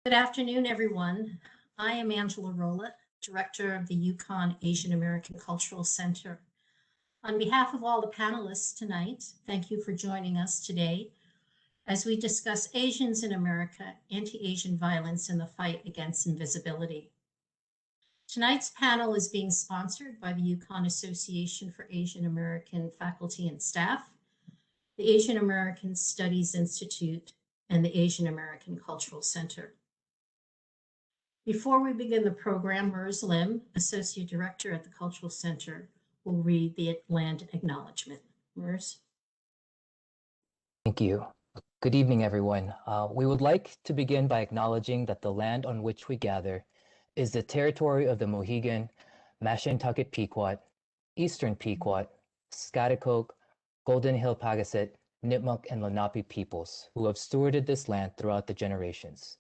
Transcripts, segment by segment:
Good afternoon, everyone. I am Angela Rolla, Director of the Yukon Asian American Cultural Center. On behalf of all the panelists tonight, thank you for joining us today as we discuss Asians in America, anti-Asian violence, and the fight against invisibility. Tonight's panel is being sponsored by the Yukon Association for Asian American Faculty and Staff, the Asian American Studies Institute, and the Asian American Cultural Center. Before we begin the program, Mers Lim, Associate Director at the Cultural Center, will read the land acknowledgement. Mers. Thank you. Good evening, everyone. We would like to begin by acknowledging that the land on which we gather is the territory of the Mohegan, Mashantucket Pequot, Eastern Pequot, Schaghticoke, Golden Hill Pagasit, Nipmuc, and Lenape peoples who have stewarded this land throughout the generations.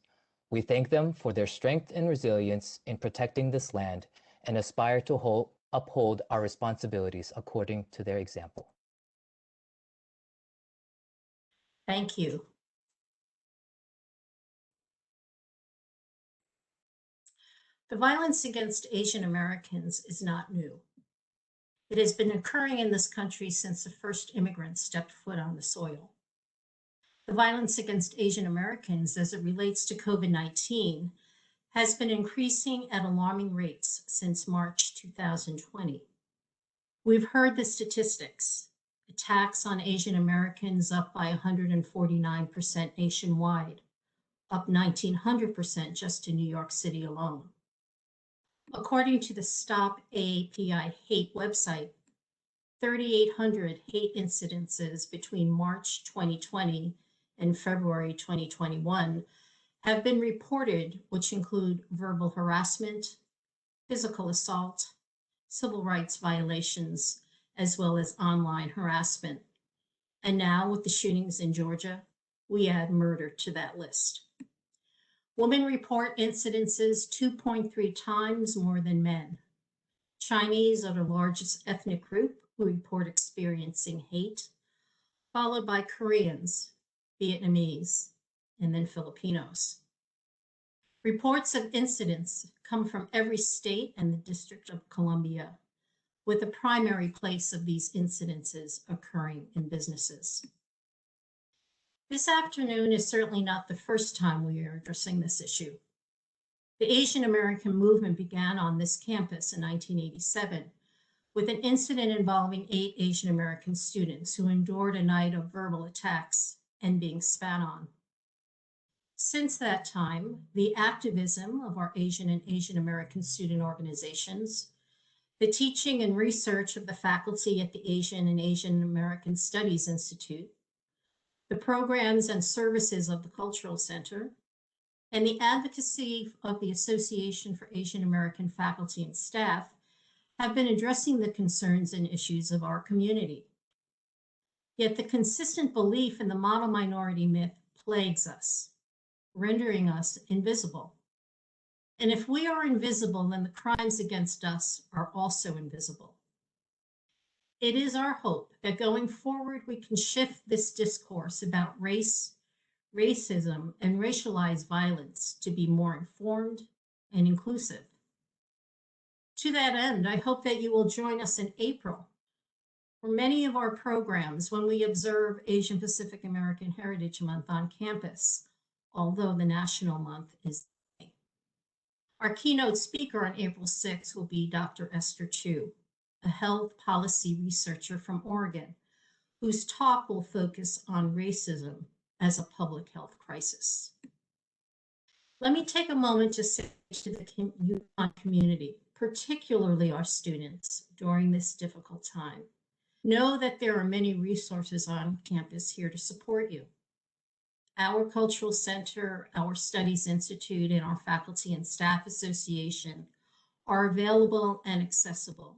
We thank them for their strength and resilience in protecting this land and aspire to uphold our responsibilities according to their example. Thank you. The violence against Asian Americans is not new. It has been occurring in this country since the first immigrants stepped foot on the soil. The violence against Asian Americans as it relates to COVID-19 has been increasing at alarming rates since March 2020. We've heard the statistics. Attacks on Asian Americans up by 149% nationwide, up 1,900% just in New York City alone. According to the Stop AAPI Hate website, 3,800 hate incidences between March 2020 and February 2021 have been reported, which include verbal harassment, physical assault, civil rights violations, as well as online harassment. And now with the shootings in Georgia, we add murder to that list. Women report incidences 2.3 times more than men. Chinese are the largest ethnic group who report experiencing hate, followed by Koreans, Vietnamese, and then Filipinos. Reports of incidents come from every state and the District of Columbia, with the primary place of these incidences occurring in businesses. This afternoon is certainly not the first time we are addressing this issue. The Asian American movement began on this campus in 1987 with an incident involving 8 Asian American students who endured a night of verbal attacks and being spat on. Since that time, the activism of our Asian and Asian American student organizations, the teaching and research of the faculty at the Asian and Asian American Studies Institute, the programs and services of the Cultural Center, and the advocacy of the Association for Asian American Faculty and Staff have been addressing the concerns and issues of our community. Yet the consistent belief in the model minority myth plagues us, rendering us invisible. And if we are invisible, then the crimes against us are also invisible. It is our hope that going forward, we can shift this discourse about race, racism, and racialized violence to be more informed and inclusive. To that end, I hope that you will join us in April for many of our programs when we observe Asian Pacific American Heritage Month on campus, although the national month is May. Our keynote speaker on April 6th will be Dr. Esther Chu, a health policy researcher from Oregon, whose talk will focus on racism as a public health crisis. Let me take a moment to say to the Yukon community, particularly our students, during this difficult time. Know that there are many resources on campus here to support you. Our Cultural Center, our Studies Institute, and our Faculty and Staff Association are available and accessible,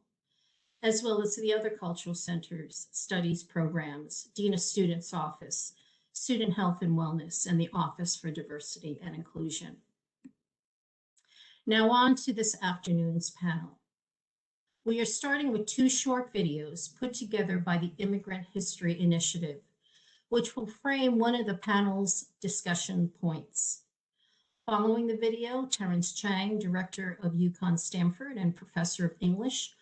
as well as the other cultural centers, studies programs, Dean of Students Office, Student Health and Wellness, and the Office for Diversity and Inclusion. Now on to this afternoon's panel. We are starting with 2 short videos put together by the Immigrant History Initiative, which will frame one of the panel's discussion points. Following the video, Terrence Chang, Director of UConn Stanford and Professor of English,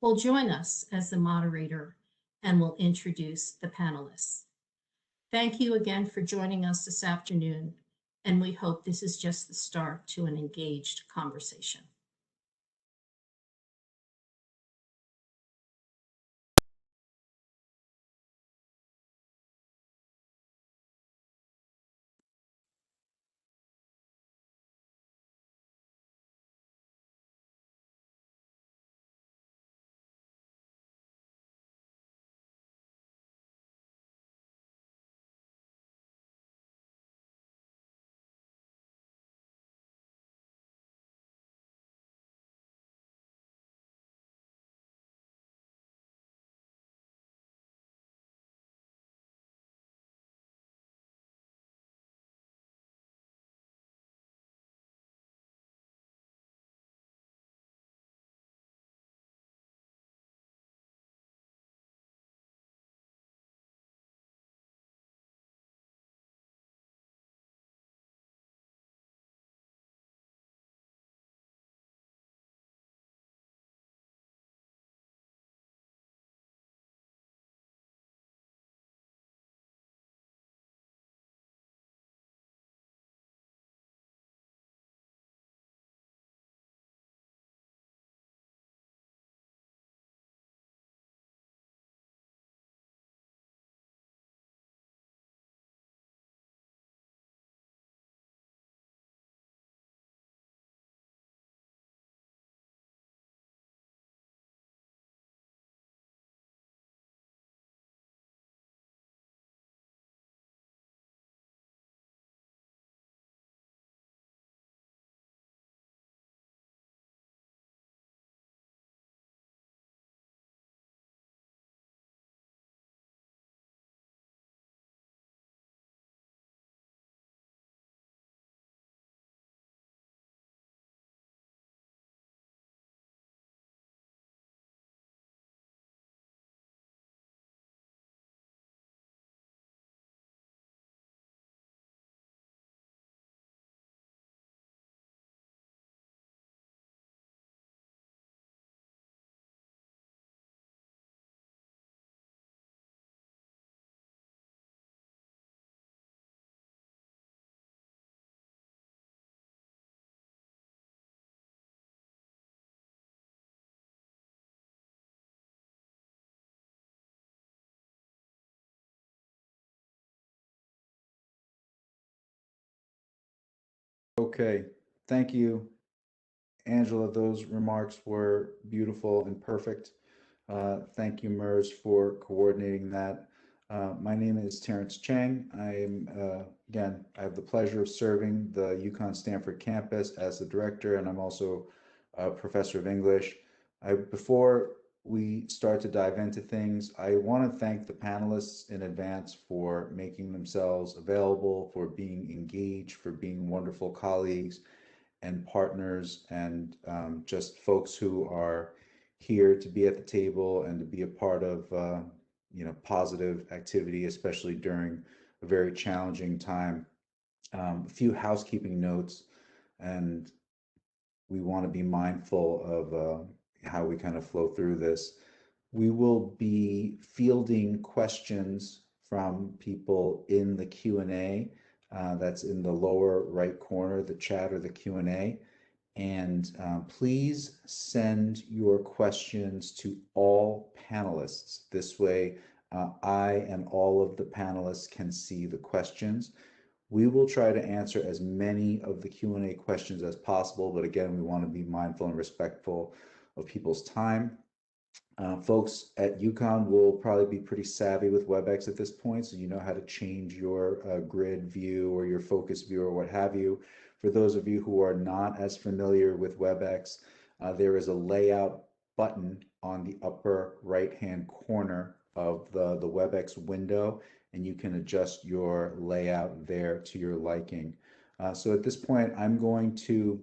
will join us as the moderator and will introduce the panelists. Thank you again for joining us this afternoon, and we hope this is just the start to an engaged conversation. Okay, thank you, Angela. Those remarks were beautiful and perfect. Thank you, MERS, for coordinating that. My name is Terrence Chang. Again, I have the pleasure of serving the UConn Stanford campus as the director, and I'm also a professor of English. Before we start to dive into things, I want to thank the panelists in advance for making themselves available, for being engaged, for being wonderful colleagues and partners, and just folks who are here to be at the table and to be a part of positive activity, especially during a very challenging time. A few housekeeping notes, and we want to be mindful of how we kind of flow through this. We will be fielding questions from people in the Q&A. That's in the lower right corner, the chat or the Q&A. And please send your questions to all panelists. This way, I and all of the panelists can see the questions. We will try to answer as many of the Q&A questions as possible, but again, we want to be mindful and respectful of people's time. Folks at UConn will probably be pretty savvy with WebEx at this point, so you know how to change your grid view or your focus view or what have you. For those of you who are not as familiar with WebEx, there is a layout button on the upper right-hand corner of the WebEx window, and you can adjust your layout there to your liking. So at this point, I'm going to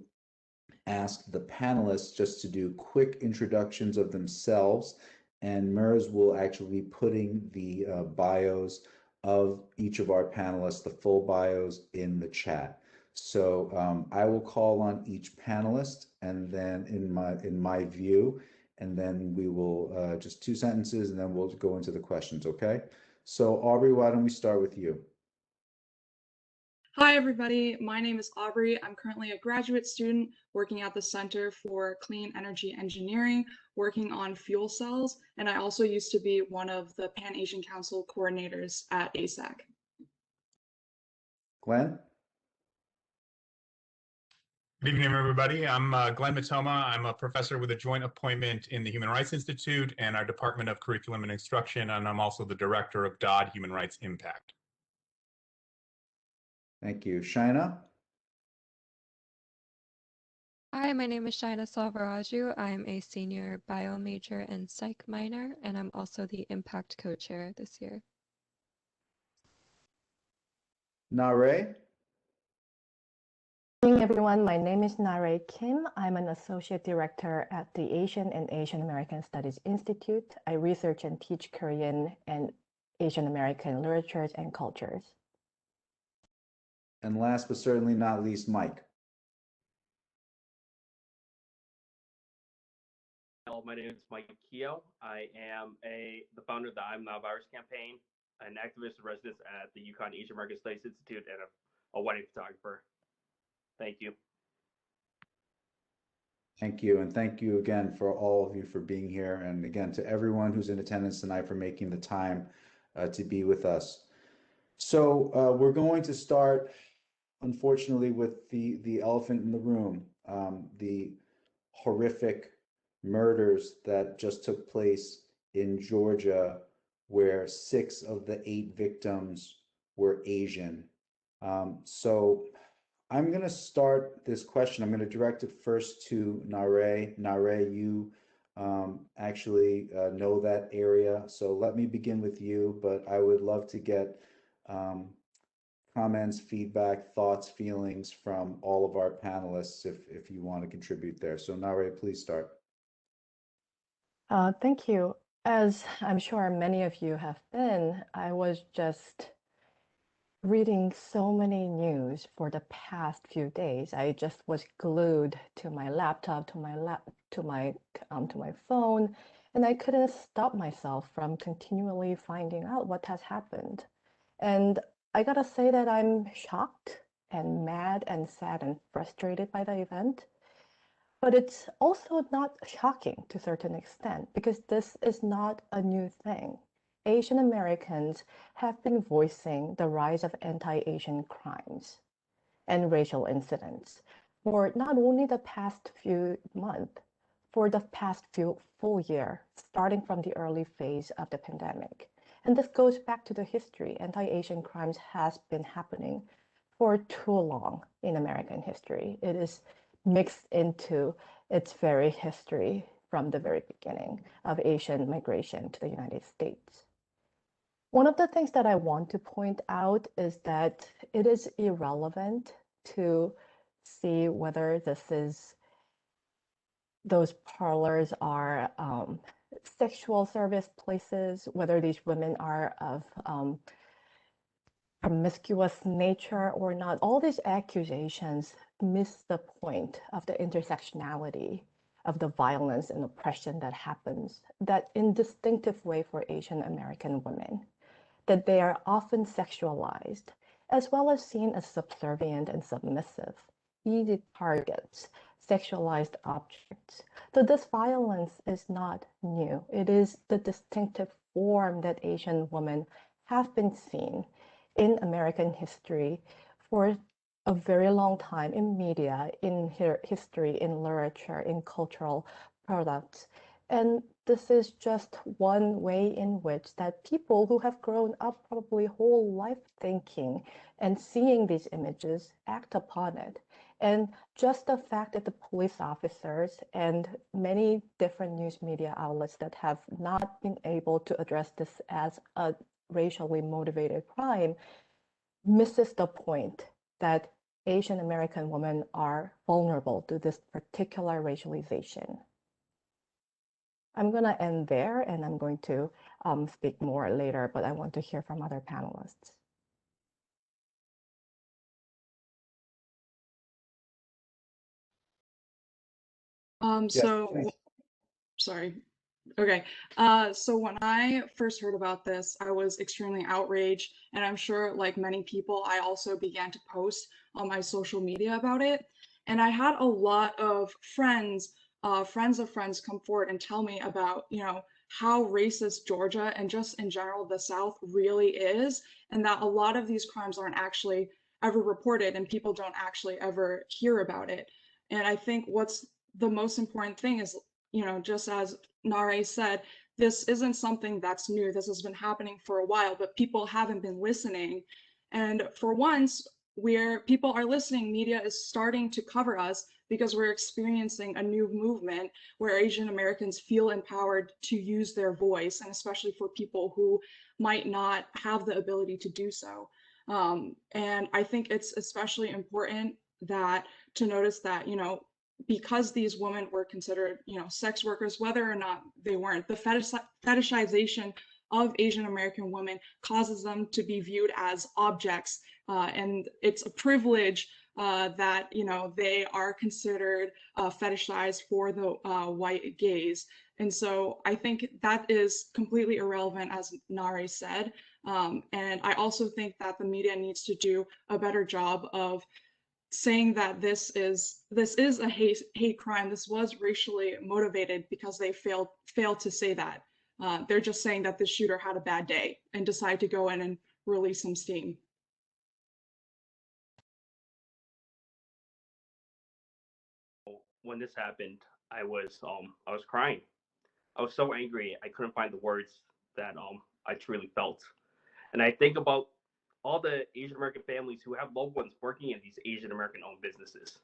ask the panelists just to do quick introductions of themselves, and MERS will actually be putting the bios of each of our panelists, the full bios, in the chat. So I will call on each panelist, and then in my view, and then we will just 2 sentences, and then we'll go into the questions. Okay. So Aubrey, why don't we start with you? Hi, everybody. My name is Aubrey. I'm currently a graduate student working at the Center for Clean Energy Engineering, working on fuel cells, and I also used to be one of the Pan-Asian Council coordinators at ASAC. Glenn? Good evening, everybody. I'm Glenn Matoma. I'm a professor with a joint appointment in the Human Rights Institute and our Department of Curriculum and Instruction, and I'm also the director of DOD Human Rights Impact. Thank you. Shaina? Hi, my name is Shaina Salvaraju. I'm a senior bio major and psych minor, and I'm also the Impact co-chair this year. Nare? Good evening, everyone. My name is Nare Kim. I'm an associate director at the Asian and Asian American Studies Institute. I research and teach Korean and Asian American literatures and cultures. And last but certainly not least, Mike. My name is Mike Keogh. I am the founder of the I'm Not Virus campaign, an activist in residence at the UConn Asian American Studies Institute, and a wedding photographer. Thank you. Thank you. And thank you again for all of you for being here. And again, to everyone who's in attendance tonight for making the time to be with us. So we're going to start, unfortunately, with the elephant in the room, the horrific murders that just took place in Georgia, where 6 of the 8 victims were Asian. So I'm going to start this question. I'm going to direct it first to Nare. Nare, you actually know that area. So let me begin with you, but I would love to get comments, feedback, thoughts, feelings from all of our panelists if you want to contribute there. So Nare, please start. Thank you. As I'm sure many of you have been, I was just reading so many news for the past few days. I just was glued to my laptop, to my phone, and I couldn't stop myself from continually finding out what has happened. And I gotta say that I'm shocked and mad and sad and frustrated by the event. But it's also not shocking to a certain extent because this is not a new thing. Asian Americans have been voicing the rise of anti-Asian crimes and racial incidents for not only the past few months, for the past few full year, starting from the early phase of the pandemic. And this goes back to the history. Anti-Asian crimes has been happening for too long in American history. It is mixed into its very history from the very beginning of Asian migration to the United States. One of the things that I want to point out is that it is irrelevant to see whether those parlors are sexual service places, whether these women are of promiscuous nature or not. All these accusations miss the point of the intersectionality of the violence and oppression that happens, that in distinctive way for Asian American women, that they are often sexualized, as well as seen as subservient and submissive, easy targets, sexualized objects. So this violence is not new. It is the distinctive form that Asian women have been seen in American history for a very long time in media, in history, in literature, in cultural products. And this is just one way in which that people who have grown up probably whole life thinking and seeing these images act upon it. And just the fact that the police officers and many different news media outlets that have not been able to address this as a racially motivated crime misses the point that Asian American women are vulnerable to this particular racialization. I'm going to end there and I'm going to speak more later, but I want to hear from other panelists. Yes, So, please. sorry. Okay. So when I first heard about this, I was extremely outraged, and I'm sure, like many people, I also began to post on my social media about it. And I had a lot of friends, friends of friends, come forward and tell me about, how racist Georgia and just in general the South really is, and that a lot of these crimes aren't actually ever reported, and people don't actually ever hear about it. And I think what's the most important thing is, just as Nare said, this isn't something that's new. This has been happening for a while, but people haven't been listening. And for once, where people are listening, media is starting to cover us because we're experiencing a new movement where Asian Americans feel empowered to use their voice, and especially for people who might not have the ability to do so. And I think it's especially important that to notice that, because these women were considered, sex workers, whether or not they weren't, the fetishization of Asian American women causes them to be viewed as objects, and it's a privilege that they are considered fetishized for the white gaze. And so I think that is completely irrelevant, as Nare said. And I also think that the media needs to do a better job of saying that this is a hate crime. This was racially motivated, because they failed to say that. They're just saying that the shooter had a bad day and decided to go in and release some steam. When this happened, I was crying. I was so angry I couldn't find the words that I truly felt. And I think about all the Asian American families who have loved ones working in these Asian American owned businesses.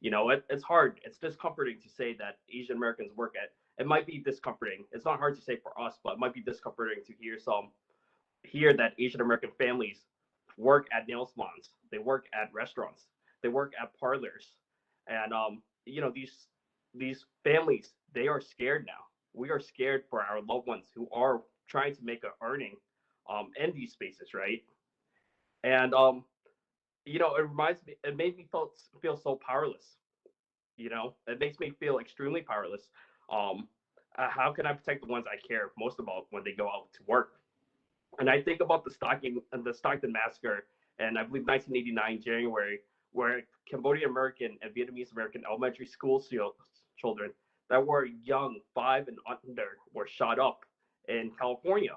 It's hard. It's discomforting to say that Asian Americans work at. It might be discomforting. It's not hard to say for us, but it might be discomforting to hear that Asian American families work at nail salons, they work at restaurants, they work at parlors, and these families, they are scared now. We are scared for our loved ones who are trying to make an earning in these spaces, right? And it made me feel so powerless. It makes me feel extremely powerless. Um, how can I protect the ones I care most about when they go out to work? And I think about the Stockton massacre, and I believe 1989 January, where Cambodian American and Vietnamese American elementary school children that were young, 5 and under, were shot up in California.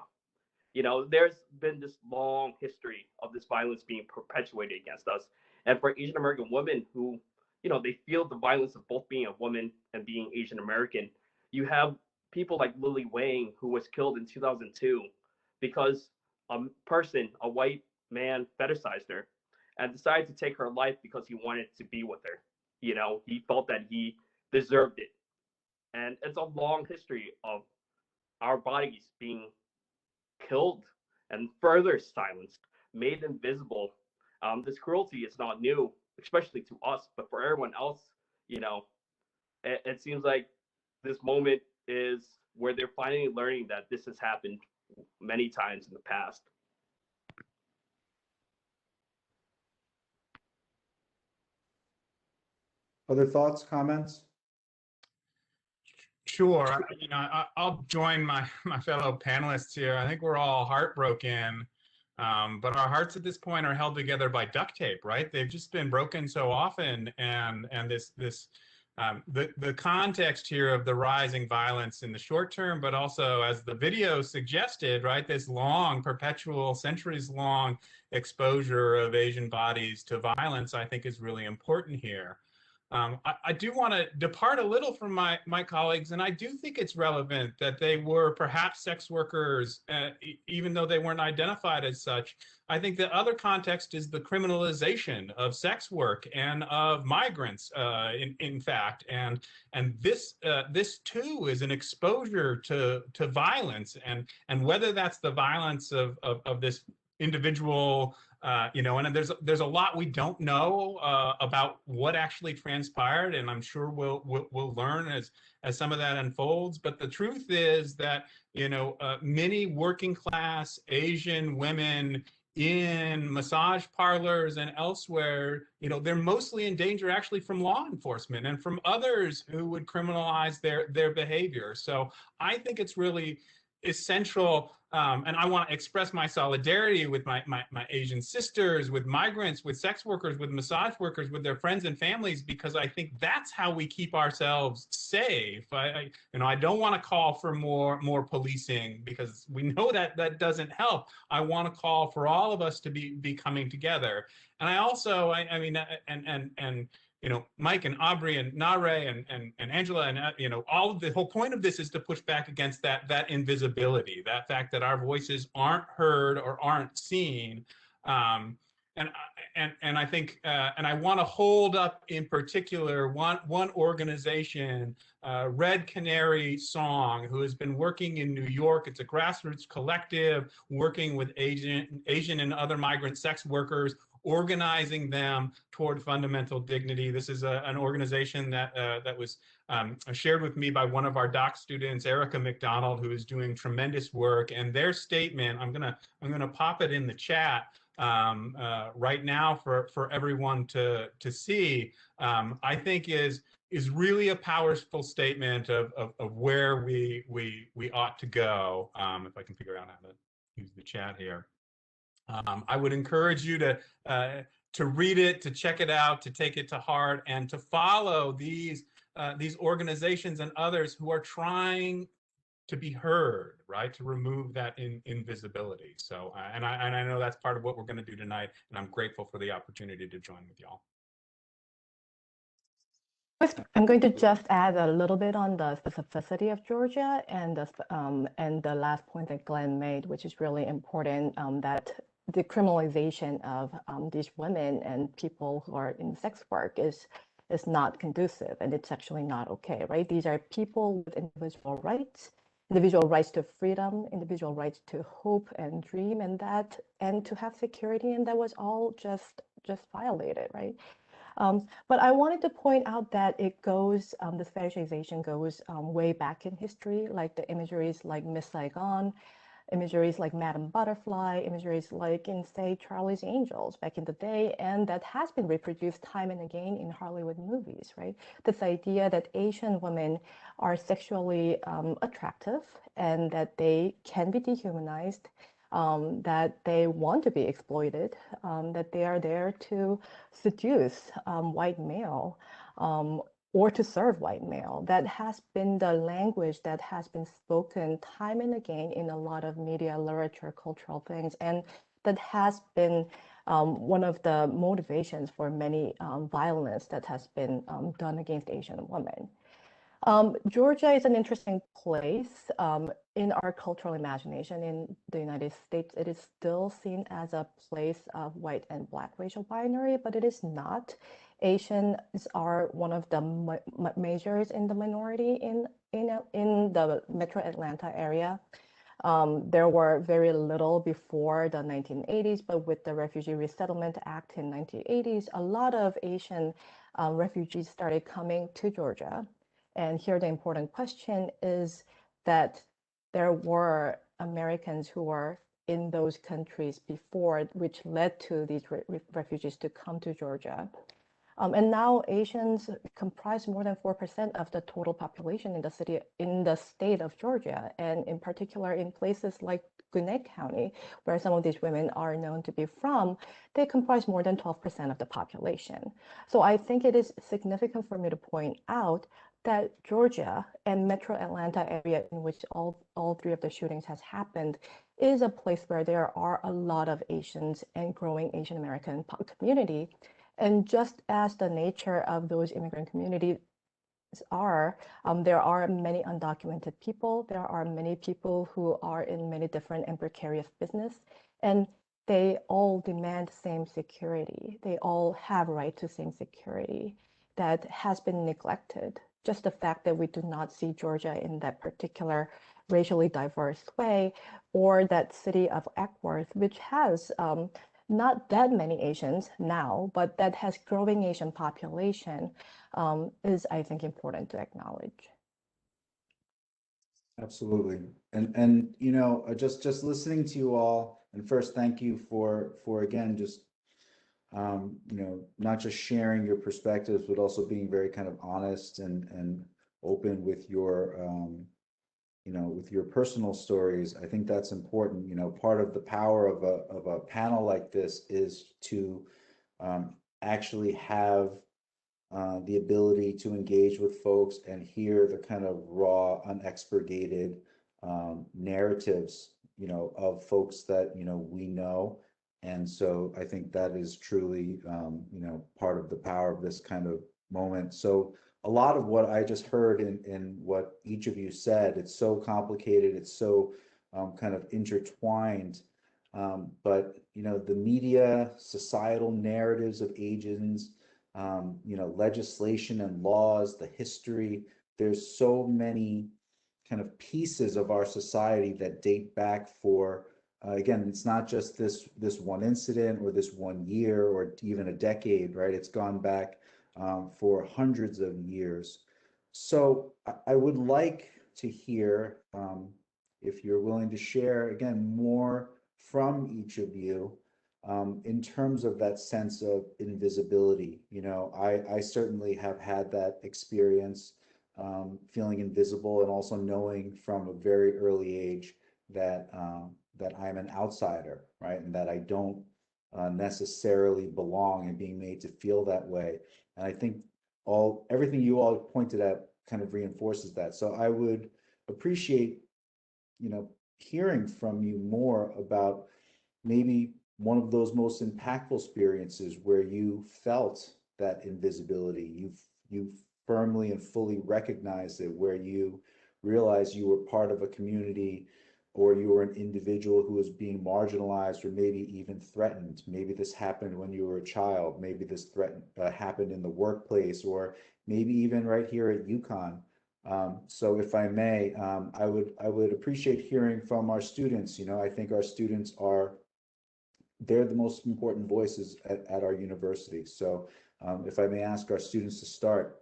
There's been this long history of this violence being perpetuated against us. And for Asian American women who, they feel the violence of both being a woman and being Asian American, you have people like Lily Wang, who was killed in 2002 because a white man, fetishized her and decided to take her life because he wanted to be with her. He felt that he deserved it. And it's a long history of our bodies being killed and further silenced, made invisible. This cruelty is not new, especially to us, but for everyone else, you know, it seems like this moment is where they're finally learning that this has happened many times in the past. Other thoughts, comments? Sure. I'll join my fellow panelists here. I think we're all heartbroken, but our hearts at this point are held together by duct tape, right? They've just been broken so often, and the context here of the rising violence in the short term, but also, as the video suggested, right, this long, perpetual, centuries-long exposure of Asian bodies to violence, I think, is really important here. I do want to depart a little from my colleagues, and I do think it's relevant that they were perhaps sex workers, even though they weren't identified as such. I think the other context is the criminalization of sex work and of migrants, in fact, and this too is an exposure to violence, and whether that's the violence of this individual. And there's a lot we don't know about what actually transpired, and I'm sure we'll learn as some of that unfolds. But the truth is that many working class Asian women in massage parlors and elsewhere, they're mostly in danger actually from law enforcement and from others who would criminalize their behavior. So I think it's really essential, and I want to express my solidarity with my Asian sisters, with migrants, with sex workers, with massage workers, with their friends and families, because I think that's how we keep ourselves safe. I don't want to call for more policing, because we know that doesn't help. I want to call for all of us to be coming together. And I also, I mean, and Mike and Aubrey and Nare and Angela and all of the whole point of this is to push back against that invisibility, that fact that our voices aren't heard or aren't seen. And I think and I want to hold up in particular one organization, Red Canary Song, who has been working in New York. It's a grassroots collective working with Asian and other migrant sex workers, organizing them toward fundamental dignity. This is an organization that was shared with me by one of our doc students, Erica McDonald, who is doing tremendous work. And their statement, I'm gonna pop it in the chat right now for everyone to see. I think is really a powerful statement of where we ought to go. If I can figure out how to use the chat here. I would encourage you to read it, to check it out, to take it to heart, and to follow these organizations and others who are trying to be heard, right? To remove that invisibility. So, and I know that's part of what we're going to do tonight, and I'm grateful for the opportunity to join with y'all. I'm going to just add a little bit on the specificity of Georgia and the last point that Glenn made, which is really important, that the criminalization of these women and people who are in sex work is not conducive, and it's actually not okay, right? These are people with individual rights to freedom, individual rights to hope and dream, and to have security, and that was all just violated, right? But I wanted to point out that it goes, this fetishization goes way back in history, like the imageries like Miss Saigon, imageries like Madame Butterfly, imageries like in, say, Charlie's Angels back in the day, and that has been reproduced time and again in Hollywood movies, right? This idea that Asian women are sexually attractive and that they can be dehumanized, that they want to be exploited, that they are there to seduce white male or to serve white male. That has been the language that has been spoken time and again in a lot of media, literature, cultural things, and that has been one of the motivations for many violence that has been done against Asian women. Georgia is an interesting place. In our cultural imagination in the United States, it is still seen as a place of white and black racial binary, but it is not. Asians are one of the majors in the minority in the Metro Atlanta area. There were very little before the 1980s, but with the Refugee Resettlement Act in 1980s, a lot of Asian refugees started coming to Georgia. And here the important question is that there were Americans who were in those countries before, which led to these refugees to come to Georgia. And now Asians comprise more than 4% of the total population in the state of Georgia, and in particular in places like Gwinnett County, where some of these women are known to be from, they comprise more than 12% of the population. So I think it is significant for me to point out that Georgia and Metro Atlanta area, in which all three of the shootings has happened, is a place where there are a lot of Asians and growing Asian American community. And just as the nature of those immigrant communities are, there are many undocumented people. There are many people who are in many different and precarious business, and they all demand same security. They all have right to same security that has been neglected. Just the fact that we do not see Georgia in that particular racially diverse way, or that city of Acworth, which has not that many Asians now, but that has growing Asian population, is, I think, important to acknowledge. Absolutely. And you know, just listening to you all, and first thank you for again just you know, not just sharing your perspectives, but also being very kind of honest and open with your you know, with your personal stories. I think that's important. You know, part of the power of a panel like this is to actually have the ability to engage with folks and hear the kind of raw, unexpurgated narratives, you know, of folks that, you know, we know. And so I think that is truly, you know, part of the power of this kind of moment. So a lot of what I just heard in what each of you said, it's so complicated, it's so kind of intertwined. But, you know, the media, societal narratives of Asians, you know, legislation and laws, the history. There's so many kind of pieces of our society that date back for, again, it's not just this one incident or this one year or even a decade, right? It's gone back for hundreds of years. So I would like to hear, if you're willing to share, again, more from each of you in terms of that sense of invisibility. You know, I certainly have had that experience, feeling invisible and also knowing from a very early age that that I'm an outsider, right, and that I don't necessarily belong, and being made to feel that way. And I think everything you all pointed out kind of reinforces that. So I would appreciate, you know, hearing from you more about maybe one of those most impactful experiences where you felt that invisibility, you firmly and fully recognized it, where you realized you were part of a community or you were an individual who was being marginalized or maybe even threatened. Maybe this happened when you were a child. Maybe this happened in the workplace, or maybe even right here at UConn. So if I may, I would appreciate hearing from our students. You know, I think our students are, they're the most important voices at our university. So if I may ask our students to start.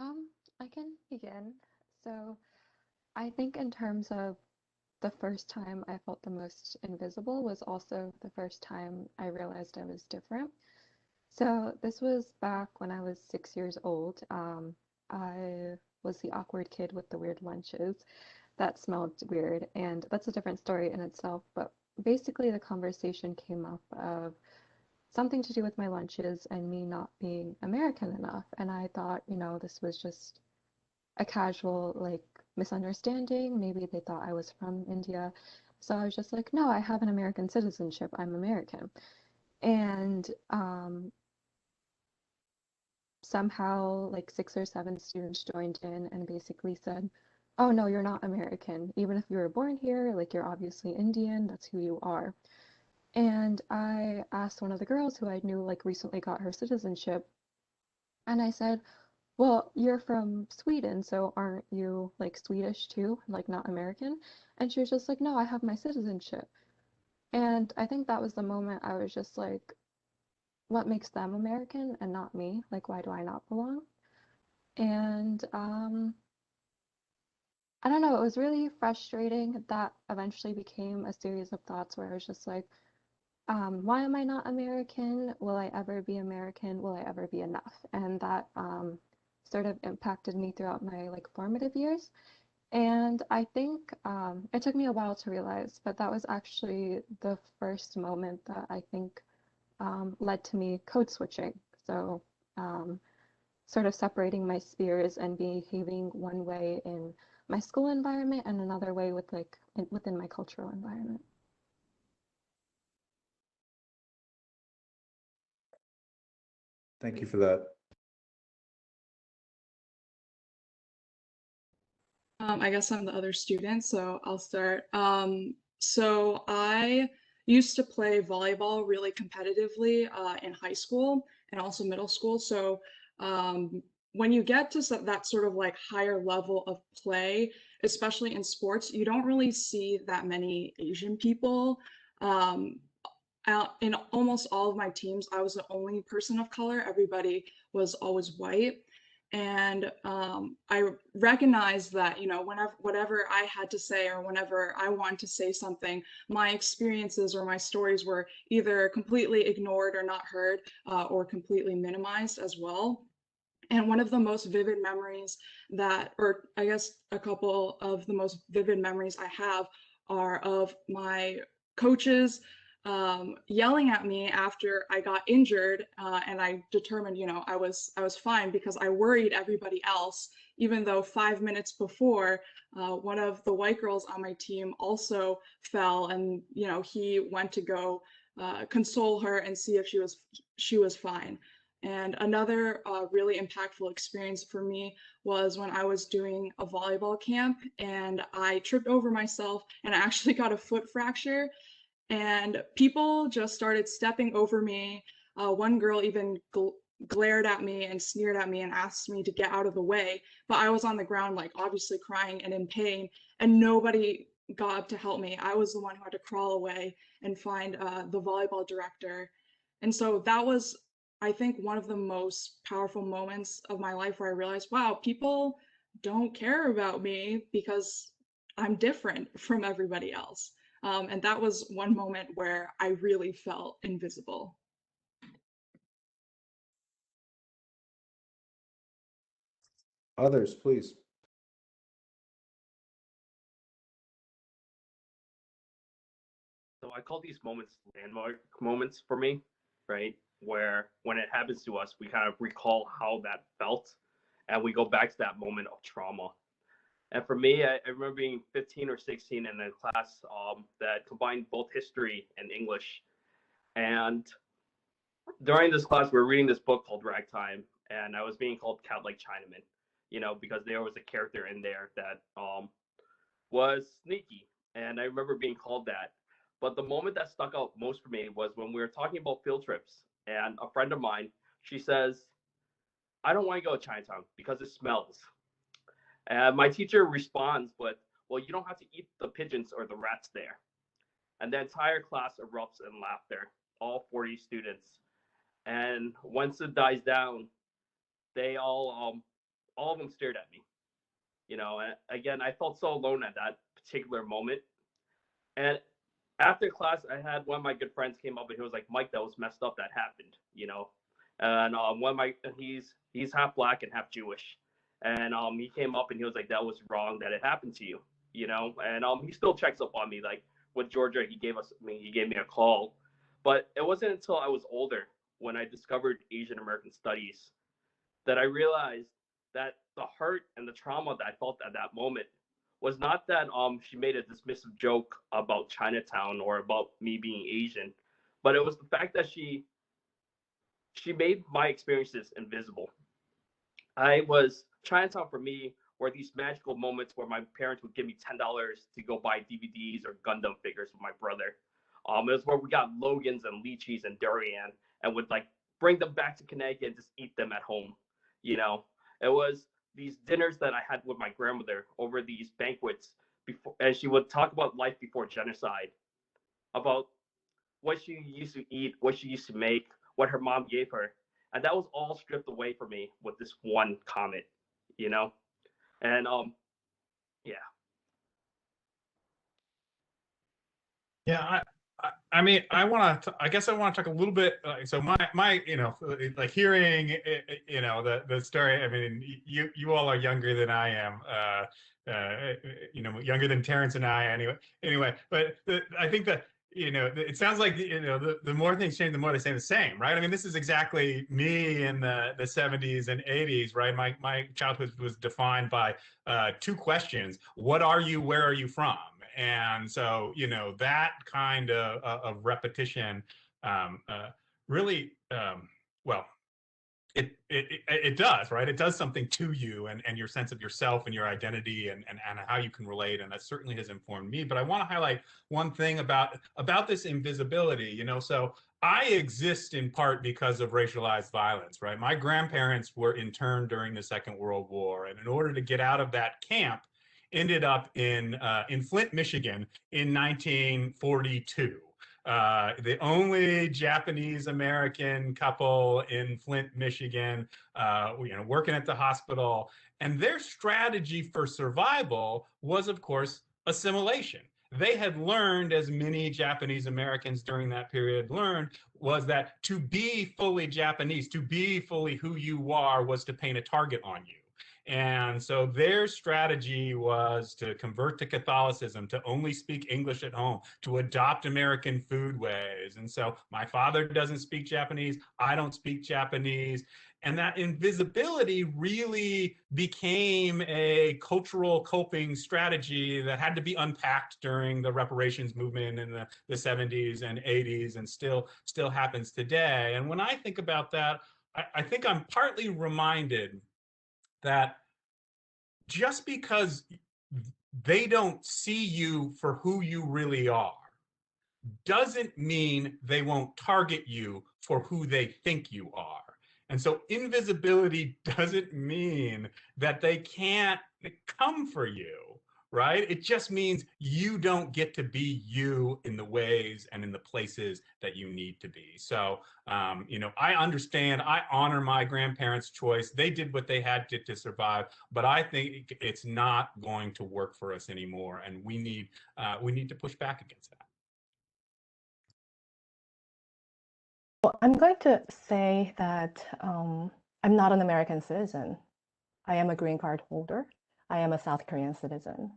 Um, I can begin. So I think in terms of the first time I felt the most invisible was also the first time I realized I was different. So this was back when I was 6 years old. I was the awkward kid with the weird lunches that smelled weird, and that's a different story in itself. But basically, the conversation came up of something to do with my lunches and me not being American enough. And I thought, this was just a casual, like, misunderstanding. Maybe they thought I was from India. So I was just like, no, I have an American citizenship. I'm American. And somehow, like, 6 or 7 students joined in and basically said, oh, no, you're not American. Even if you were born here, like, you're obviously Indian. That's who you are. And I asked one of the girls who I knew, like, recently got her citizenship, and I said, well, you're from Sweden, so aren't you like Swedish too, like not American? And she was just like, no, I have my citizenship. And I think that was the moment I was just like, what makes them American and not me? Like, why do I not belong? And I don't know, it was really frustrating. That eventually became a series of thoughts where I was just like, why am I not American? Will I ever be American? Will I ever be enough? And that sort of impacted me throughout my like formative years. And I think it took me a while to realize, but that was actually the first moment that I think led to me code switching. So um, sort of separating my spheres and behaving one way in my school environment and another way with within my cultural environment. Thank you for that. I guess I'm the other student, so I'll start. So I used to play volleyball really competitively in high school and also middle school. So when you get to that sort of like higher level of play, especially in sports, you don't really see that many Asian people. Um, in almost all of my teams, I was the only person of color. Everybody was always white. And I recognized that, you know, whatever I had to say or whenever I wanted to say something, my experiences or my stories were either completely ignored or not heard, or completely minimized as well. And one of the most vivid memories that, or I guess a couple of the most vivid memories I have are of my coaches yelling at me after I got injured, and I determined, you know, I was fine because I worried everybody else, even though 5 minutes before, one of the white girls on my team also fell, and you know, he went to go console her and see if she was fine. And another really impactful experience for me was when I was doing a volleyball camp and I tripped over myself and I actually got a foot fracture. And people just started stepping over me. One girl even glared at me and sneered at me and asked me to get out of the way. But I was on the ground, like obviously crying and in pain, and nobody got up to help me. I was the one who had to crawl away and find the volleyball director. And so that was, I think, one of the most powerful moments of my life where I realized, wow, people don't care about me because I'm different from everybody else. And that was one moment where I really felt invisible. Others, please. So I call these moments landmark moments for me, right? Where when it happens to us, we kind of recall how that felt and we go back to that moment of trauma. And for me, I remember being 15 or 16 in a class that combined both history and English. And during this class, we were reading this book called Ragtime, and I was being called Cat Like Chinaman, you know, because there was a character in there that was sneaky. And I remember being called that. But the moment that stuck out most for me was when we were talking about field trips. And a friend of mine, she says, I don't want to go to Chinatown because it smells. And my teacher responds, but, well, you don't have to eat the pigeons or the rats there. And the entire class erupts in laughter, all 40 students. And once it dies down, they all of them stared at me. You know, and again, I felt so alone at that particular moment. And after class, I had one of my good friends came up and he was like, Mike, that was messed up that happened, you know. And one of my he's half black and half Jewish, and he came up and he was like, that was wrong that it happened to you, you know. And he still checks up on me, like with Georgia, he gave me a call, but it wasn't until I was older when I discovered Asian American studies that I realized that the hurt and the trauma that I felt at that moment was not that she made a dismissive joke about Chinatown or about me being Asian, but it was the fact that she made my experiences invisible. I was Chinatown for me were these magical moments where my parents would give me $10 to go buy DVDs or Gundam figures with my brother. It was where we got Logans and lychees and durian and would like bring them back to Connecticut and just eat them at home. You know, it was these dinners that I had with my grandmother over these banquets before, and she would talk about life before genocide, about what she used to eat, what she used to make, what her mom gave her. And that was all stripped away from me with this one comment, you know? And yeah. Yeah, I mean, I guess I want to talk a little bit. So my, you know, like hearing, you know, the story. I mean, you all are younger than I am. You know, younger than Terrence and I. Anyway, but I think that, you know, it sounds like, you know, the more things change, the more they stay the same, right? I mean, this is exactly me in the 70s and 80s, right? My childhood was defined by two questions: what are you? Where are you from? And so, you know, that kind of repetition really, well, it does, right? It does something to you and your sense of yourself and your identity and how you can relate. And that certainly has informed me. But I want to highlight one thing about this invisibility, you know. So I exist in part because of racialized violence, right? My grandparents were interned during the Second World War. And in order to get out of that camp, ended up in Flint, Michigan in 1942. the only Japanese American couple in Flint, Michigan, working at the hospital. And their strategy for survival was, of course, assimilation. They had learned, as many Japanese Americans during that period learned, was that to be fully Japanese, to be fully who you are, was to paint a target on you. And so their strategy was to convert to Catholicism, to only speak English at home, to adopt American food ways. And so my father doesn't speak Japanese, I don't speak Japanese. And that invisibility really became a cultural coping strategy that had to be unpacked during the reparations movement in the 70s and 80s, and still happens today. And when I think about that, I think I'm partly reminded that just because they don't see you for who you really are doesn't mean they won't target you for who they think you are. And so invisibility doesn't mean that they can't come for you, right? It just means you don't get to be you in the ways and in the places that you need to be. So, I understand, I honor my grandparents' choice. They did what they had to survive, but I think it's not going to work for us anymore. And we need to push back against that. Well, I'm going to say that I'm not an American citizen. I am a green card holder. I am a South Korean citizen.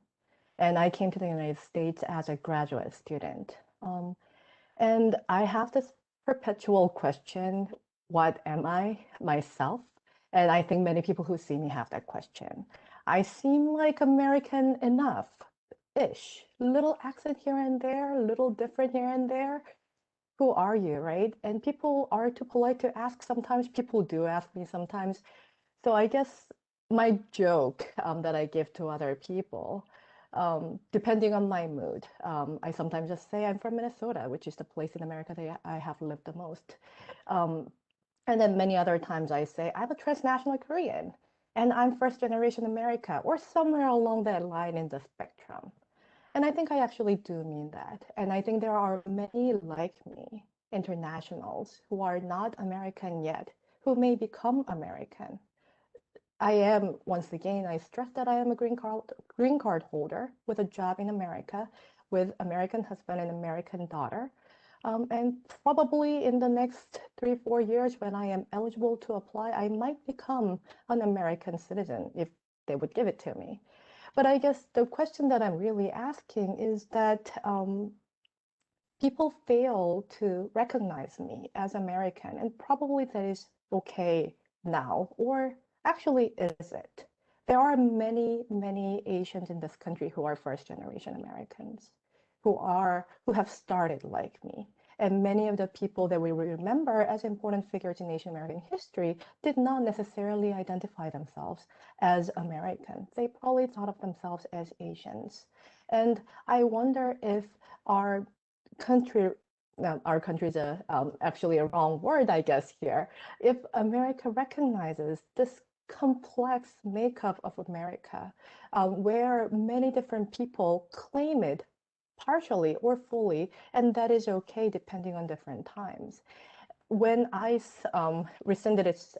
And I came to the United States as a graduate student. And I have this perpetual question, what am I myself? And I think many people who see me have that question. I seem like American enough-ish. Little accent here and there, little different here and there. Who are you, right? And people are too polite to ask sometimes. People do ask me sometimes. So I guess my joke that I give to other people, depending on my mood, I sometimes just say I'm from Minnesota, which is the place in America that I have lived the most. And then many other times I say I'm a transnational Korean and I'm first generation America, or somewhere along that line in the spectrum. And I think I actually do mean that. And I think there are many like me, internationals, who are not American yet, who may become American. I am, once again, I stress that I am a green card holder with a job in America, with American husband and American daughter. And probably in the next 3-4 years, when I am eligible to apply, I might become an American citizen if they would give it to me. But I guess the question that I'm really asking is that people fail to recognize me as American, and probably that is okay now, or actually is it? There are many, many Asians in this country who are first generation Americans, who have started like me. And many of the people that we remember as important figures in Asian American history did not necessarily identify themselves as American. They probably thought of themselves as Asians. And I wonder if our country is actually a wrong word, I guess, here. If America recognizes this complex makeup of America, where many different people claim it partially or fully, and that is okay depending on different times. When ICE rescinded its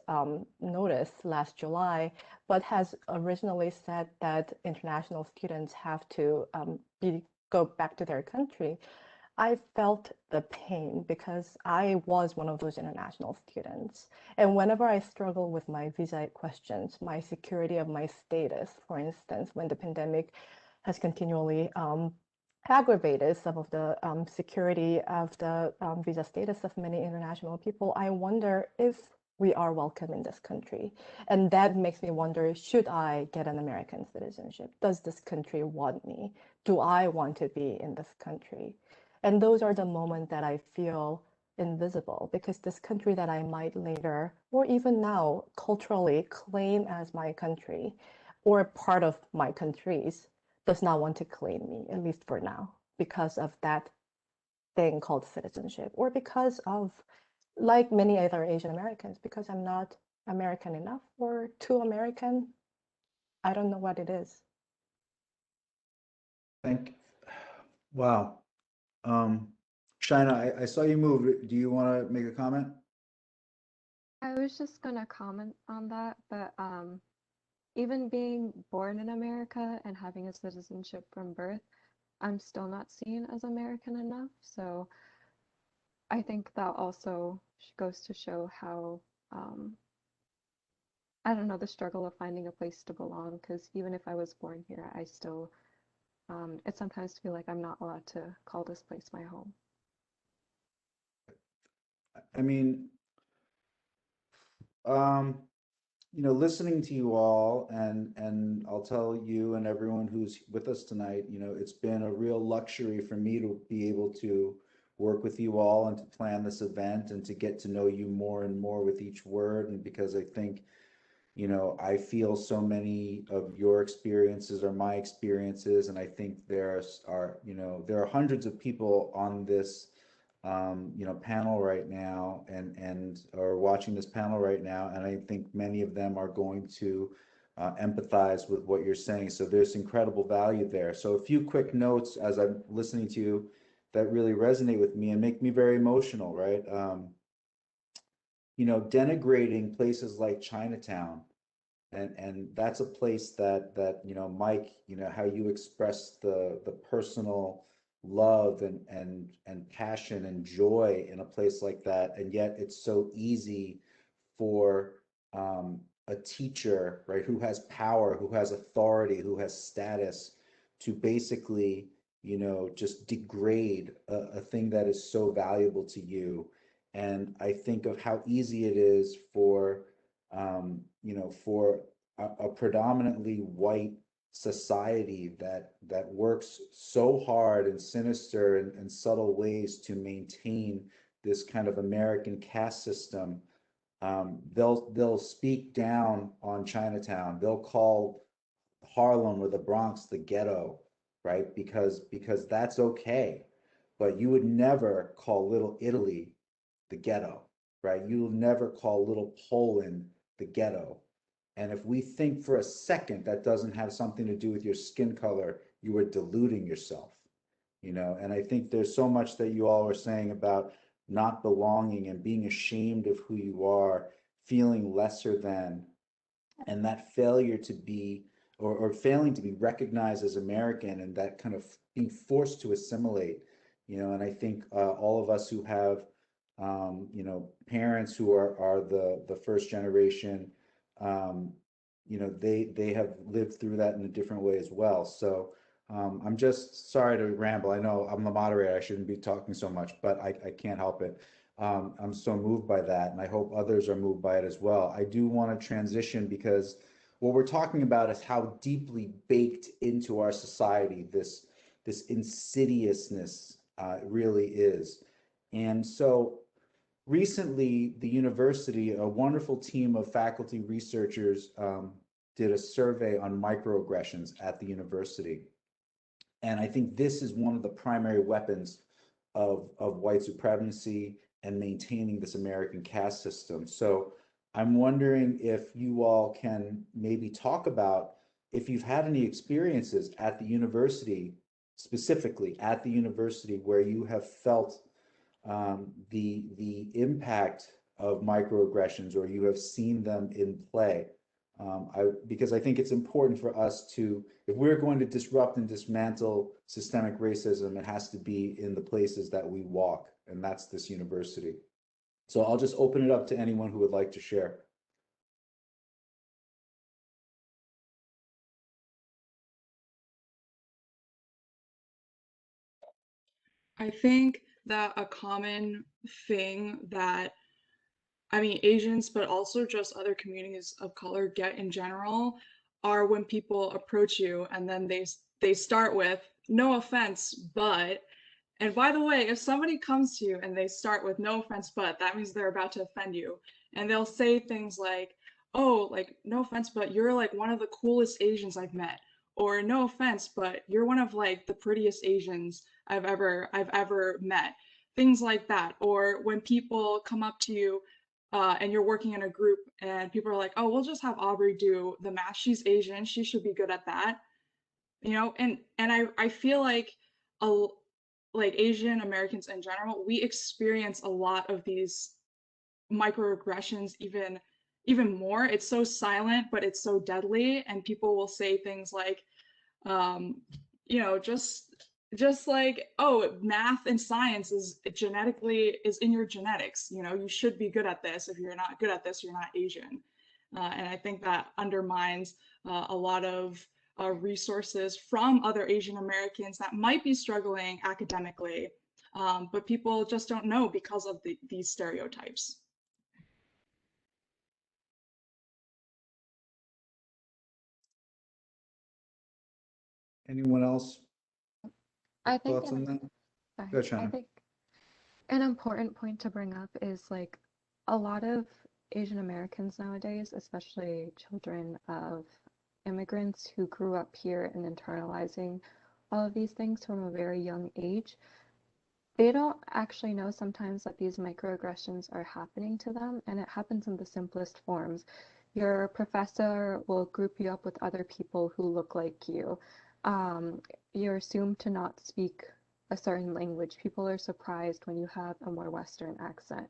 notice last July, but has originally said that international students have to go back to their country, I felt the pain because I was one of those international students. And whenever I struggle with my visa questions, my security of my status, for instance, when the pandemic has continually aggravated some of the security of the visa status of many international people, I wonder if we are welcome in this country. And that makes me wonder, should I get an American citizenship? Does this country want me? Do I want to be in this country? And those are the moments that I feel invisible, because this country that I might later, or even now, culturally claim as my country, or part of my countries, does not want to claim me, at least for now, because of that thing called citizenship, or because of, like many other Asian Americans, because I'm not American enough or too American. I don't know what it is. Wow. Shina, I saw you move. Do you want to make a comment? I was just gonna comment on that, but even being born in America and having a citizenship from birth, I'm still not seen as American enough. So I think that also goes to show how, I don't know, the struggle of finding a place to belong. Because even if I was born here, I still, it sometimes feel like I'm not allowed to call this place my home. I mean, um, listening to you all, and I'll tell you and everyone who's with us tonight, it's been a real luxury for me to be able to work with you all and to plan this event and to get to know you more and more with each word. And because I think, I feel so many of your experiences are my experiences, and I think there are hundreds of people on this panel right now and are watching this panel right now, and I think many of them are going to empathize with what you're saying. So there's incredible value there. So a few quick notes as I'm listening to you that really resonate with me and make me very emotional, right? Denigrating places like Chinatown, and that's a place that Mike, how you express the personal love and passion and joy in a place like that, and yet it's so easy for a teacher, right, who has power, who has authority, who has status, to basically just degrade a thing that is so valuable to you. And I think of how easy it is for a predominantly white society that works so hard and sinister and subtle ways to maintain this kind of American caste system. They'll speak down on Chinatown. They'll call Harlem or the Bronx the ghetto, right? Because that's okay. But you would never call Little Italy the ghetto, right? You'll never call Little Poland the ghetto. And if we think for a second that doesn't have something to do with your skin color, you are deluding yourself, And I think there's so much that you all are saying about not belonging and being ashamed of who you are, feeling lesser than, and that failure to be or failing to be recognized as American, and that kind of being forced to assimilate, and I think all of us who have parents who are the first generation, they have lived through that in a different way as well. So I'm just sorry to ramble. I know I'm the moderator, I shouldn't be talking so much, but I can't help it. I'm so moved by that, and I hope others are moved by it as well. I do want to transition because what we're talking about is how deeply baked into our society this insidiousness really is. And so recently, the university, a wonderful team of faculty researchers, did a survey on microaggressions at the university. And I think this is one of the primary weapons of white supremacy and maintaining this American caste system. So I'm wondering if you all can maybe talk about if you've had any experiences at the university, specifically at the university, where you have felt the impact of microaggressions, or you have seen them in play. Because I think it's important for us to, if we're going to disrupt and dismantle systemic racism, it has to be in the places that we walk, and that's this university. So I'll just open it up to anyone who would like to share. I think that a common thing that, I mean, Asians, but also just other communities of color get in general are when people approach you and then they start with, no offense, but, and by the way, if somebody comes to you and they start with no offense, but, that means they're about to offend you. And they'll say things like, oh, like, no offense, but you're like one of the coolest Asians I've met. Or no offense, but you're one of like the prettiest Asians I've ever met. Things like that. Or when people come up to you and you're working in a group and people are like, oh, we'll just have Aubrey do the math. She's Asian. She should be good at that. And I feel like like Asian Americans in general, we experience a lot of these microaggressions even more. It's so silent, but it's so deadly, and people will say things like, you know, just like, oh, math and science is in your genetics. You know, you should be good at this. If you're not good at this, you're not Asian. And I think that undermines a lot of resources from other Asian Americans that might be struggling academically, but people just don't know because of these stereotypes. Anyone else? I think Thoughts on that? sorry, Go, I China. think an important point to bring up is like a lot of Asian Americans nowadays, especially children of immigrants who grew up here and internalizing all of these things from a very young age, they don't actually know sometimes that these microaggressions are happening to them, and it happens in the simplest forms. Your professor will group you up with other people who look like you. You're assumed to not speak a certain language. People are surprised when you have a more Western accent.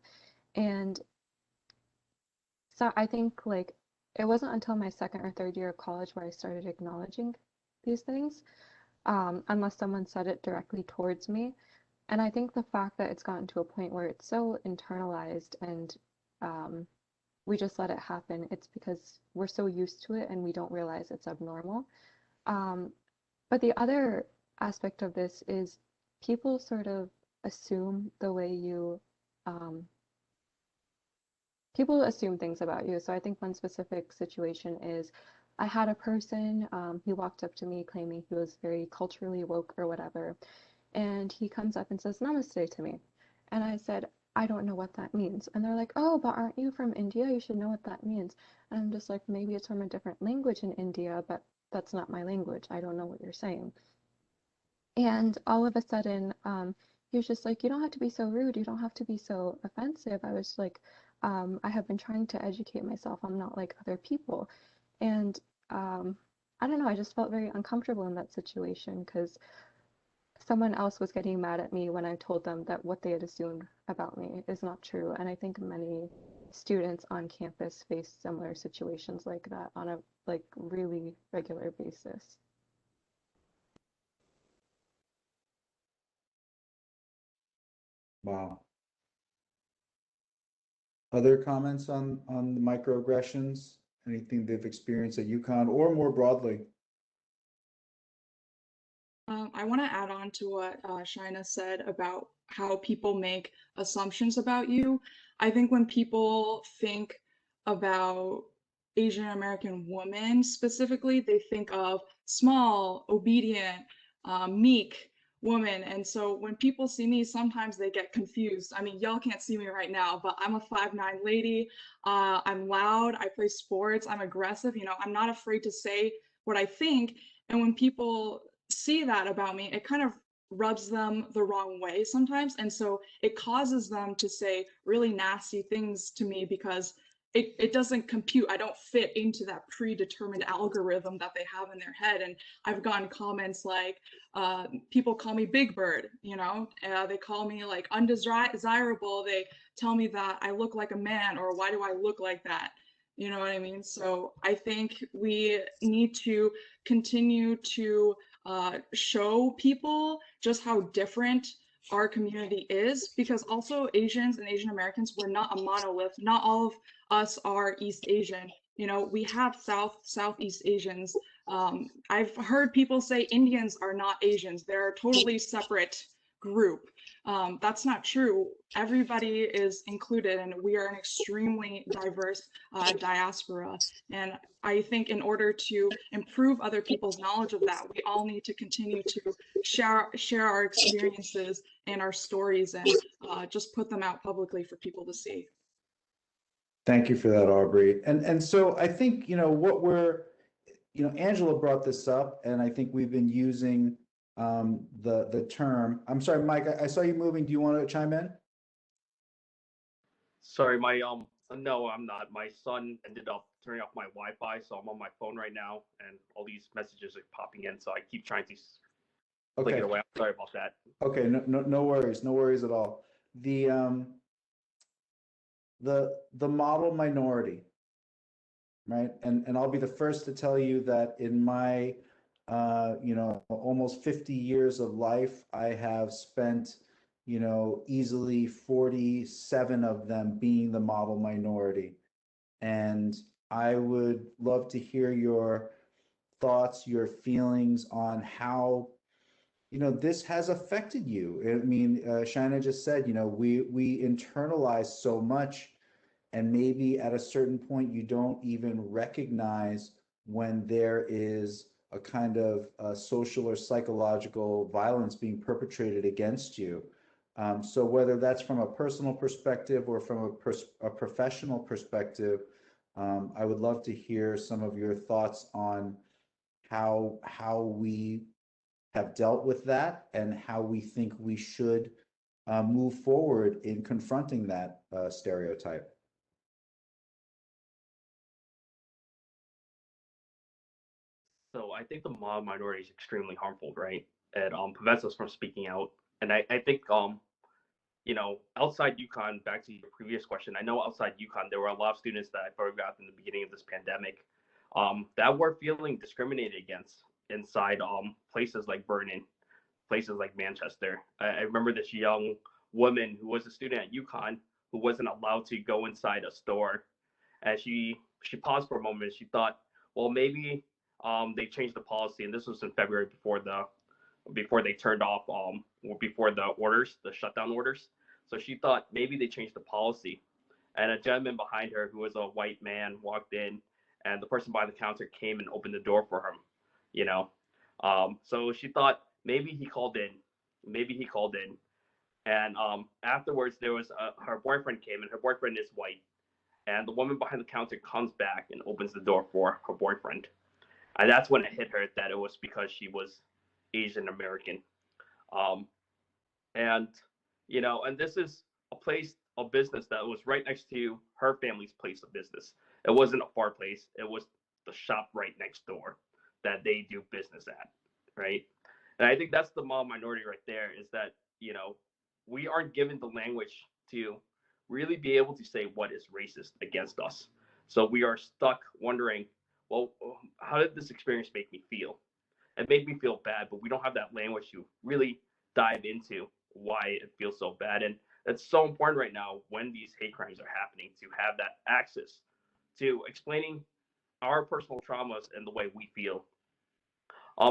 And so I think like it wasn't until my second or third year of college where I started acknowledging these things, unless someone said it directly towards me. And I think the fact that it's gotten to a point where it's so internalized and we just let it happen, it's because we're so used to it and we don't realize it's abnormal. Um, but the other aspect of this is people sort of assume the way you, um, people assume things about you. So I think one specific situation is I had a person, he walked up to me claiming he was very culturally woke or whatever. And he comes up and says namaste to me. And I said, I don't know what that means. And they're like, oh, but aren't you from India? You should know what that means. And I'm just like, maybe it's from a different language in India, but that's not my language. I don't know what you're saying. And all of a sudden, he was just like, you don't have to be so rude. You don't have to be so offensive. I was like, I have been trying to educate myself. I'm not like other people. And I don't know, I just felt very uncomfortable in that situation because someone else was getting mad at me when I told them that what they had assumed about me is not true. And I think many students on campus face similar situations like that on a like really regular basis. Wow. Other comments on the microaggressions? Anything they've experienced at UConn or more broadly? I want to add on to what Shaina said about how people make assumptions about you. I think when people think about Asian American women specifically, they think of small, obedient, meek woman. And so when people see me, sometimes they get confused. I mean, y'all can't see me right now, but I'm a 5'9" lady. I'm loud. I play sports. I'm aggressive. You know, I'm not afraid to say what I think. And when people see that about me, it kind of rubs them the wrong way sometimes. And so it causes them to say really nasty things to me because it doesn't compute. I don't fit into that predetermined algorithm that they have in their head. And I've gotten comments like, people call me Big Bird, you know, they call me like undesirable. They tell me that I look like a man, or why do I look like that? You know what I mean? So I think we need to continue to show people just how different our community is, because also Asians and Asian Americans, we're not a monolith. Not all of us are East Asian. You know, we have Southeast Asians. I've heard people say Indians are not Asians. They're a totally separate group. That's not true. Everybody is included, and we are an extremely diverse diaspora. And I think in order to improve other people's knowledge of that, we all need to continue to share our experiences and our stories, and just put them out publicly for people to see. Thank you for that, Aubrey. And so I think, what Angela brought this up, and I think we've been using the term. I'm sorry, Mike, I saw you moving. Do you want to chime in? Sorry, no, I'm not. My son ended up turning off my Wi-Fi, so I'm on my phone right now, and all these messages are popping in. So I keep trying to take Okay. it away. I'm sorry about that. Okay. No worries. No worries at all. The model minority, right? And I'll be the first to tell you that in my almost 50 years of life, I have spent easily 47 of them being the model minority. And I would love to hear your thoughts, your feelings on how this has affected you. I mean, Shina just said, we internalize so much, and maybe at a certain point you don't even recognize when there is a kind of social or psychological violence being perpetrated against you. So whether that's from a personal perspective or from a professional perspective, I would love to hear some of your thoughts on how we have dealt with that and how we think we should move forward in confronting that stereotype. So I think the mob minority is extremely harmful, right? It prevents us from speaking out. And I think outside UConn, back to your previous question, I know outside UConn there were a lot of students that I photographed in the beginning of this pandemic that were feeling discriminated against inside places like Vernon, places like Manchester. I remember this young woman who was a student at UConn who wasn't allowed to go inside a store, and she paused for a moment. And she thought, well, maybe they changed the policy, and this was in February before they turned off or before the shutdown orders. So she thought maybe they changed the policy, and a gentleman behind her who was a white man walked in, and the person behind the counter came and opened the door for him. So she thought maybe he called in, and afterwards there was her boyfriend came, and her boyfriend is white, and the woman behind the counter comes back and opens the door for her boyfriend, and that's when it hit her that it was because she was Asian American. um, and and this is a business that was right next to her family's place of business. It wasn't a far place, it was the shop right next door that they do business at, right? And I think that's the mob minority right there, is that we aren't given the language to really be able to say what is racist against us. So we are stuck wondering, well, how did this experience make me feel? It made me feel bad, but we don't have that language to really dive into why it feels so bad. And it's so important right now when these hate crimes are happening to have that access to explaining our personal traumas and the way we feel.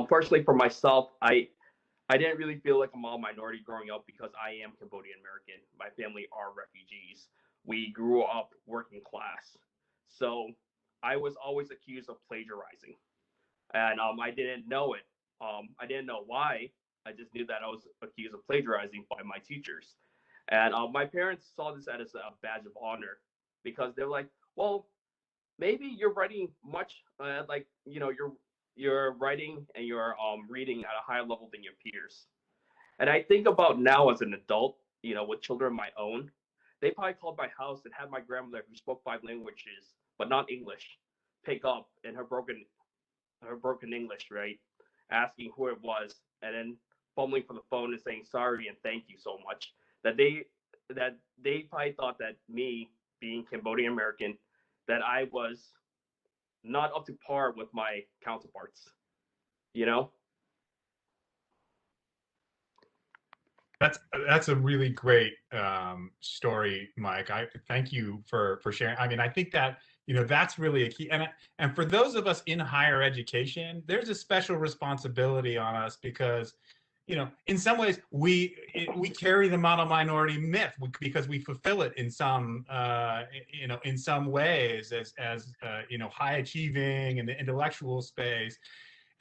Personally, for myself, I didn't really feel like a mob minority growing up because I am Cambodian American. My family are refugees. We grew up working class. So I was always accused of plagiarizing, and I didn't know it. I didn't know why. I just knew that I was accused of plagiarizing by my teachers, and my parents saw this as a badge of honor because they're like, well, maybe you're writing much like you're writing and you're reading at a higher level than your peers. And I think about now as an adult, with children of my own, they probably called my house and had my grandmother, who spoke 5 languages but not English, pick up in her broken English, right? Asking who it was, and then fumbling for the phone and saying sorry and thank you so much. That they probably thought that me, being Cambodian American, that I was not up to par with my counterparts. You know? That's a really great story, Mike. I thank you for sharing. I mean, I think that that's really a key. And for those of us in higher education, there's a special responsibility on us because in some ways we carry the model minority myth because we fulfill it in some in some ways as high achieving in the intellectual space.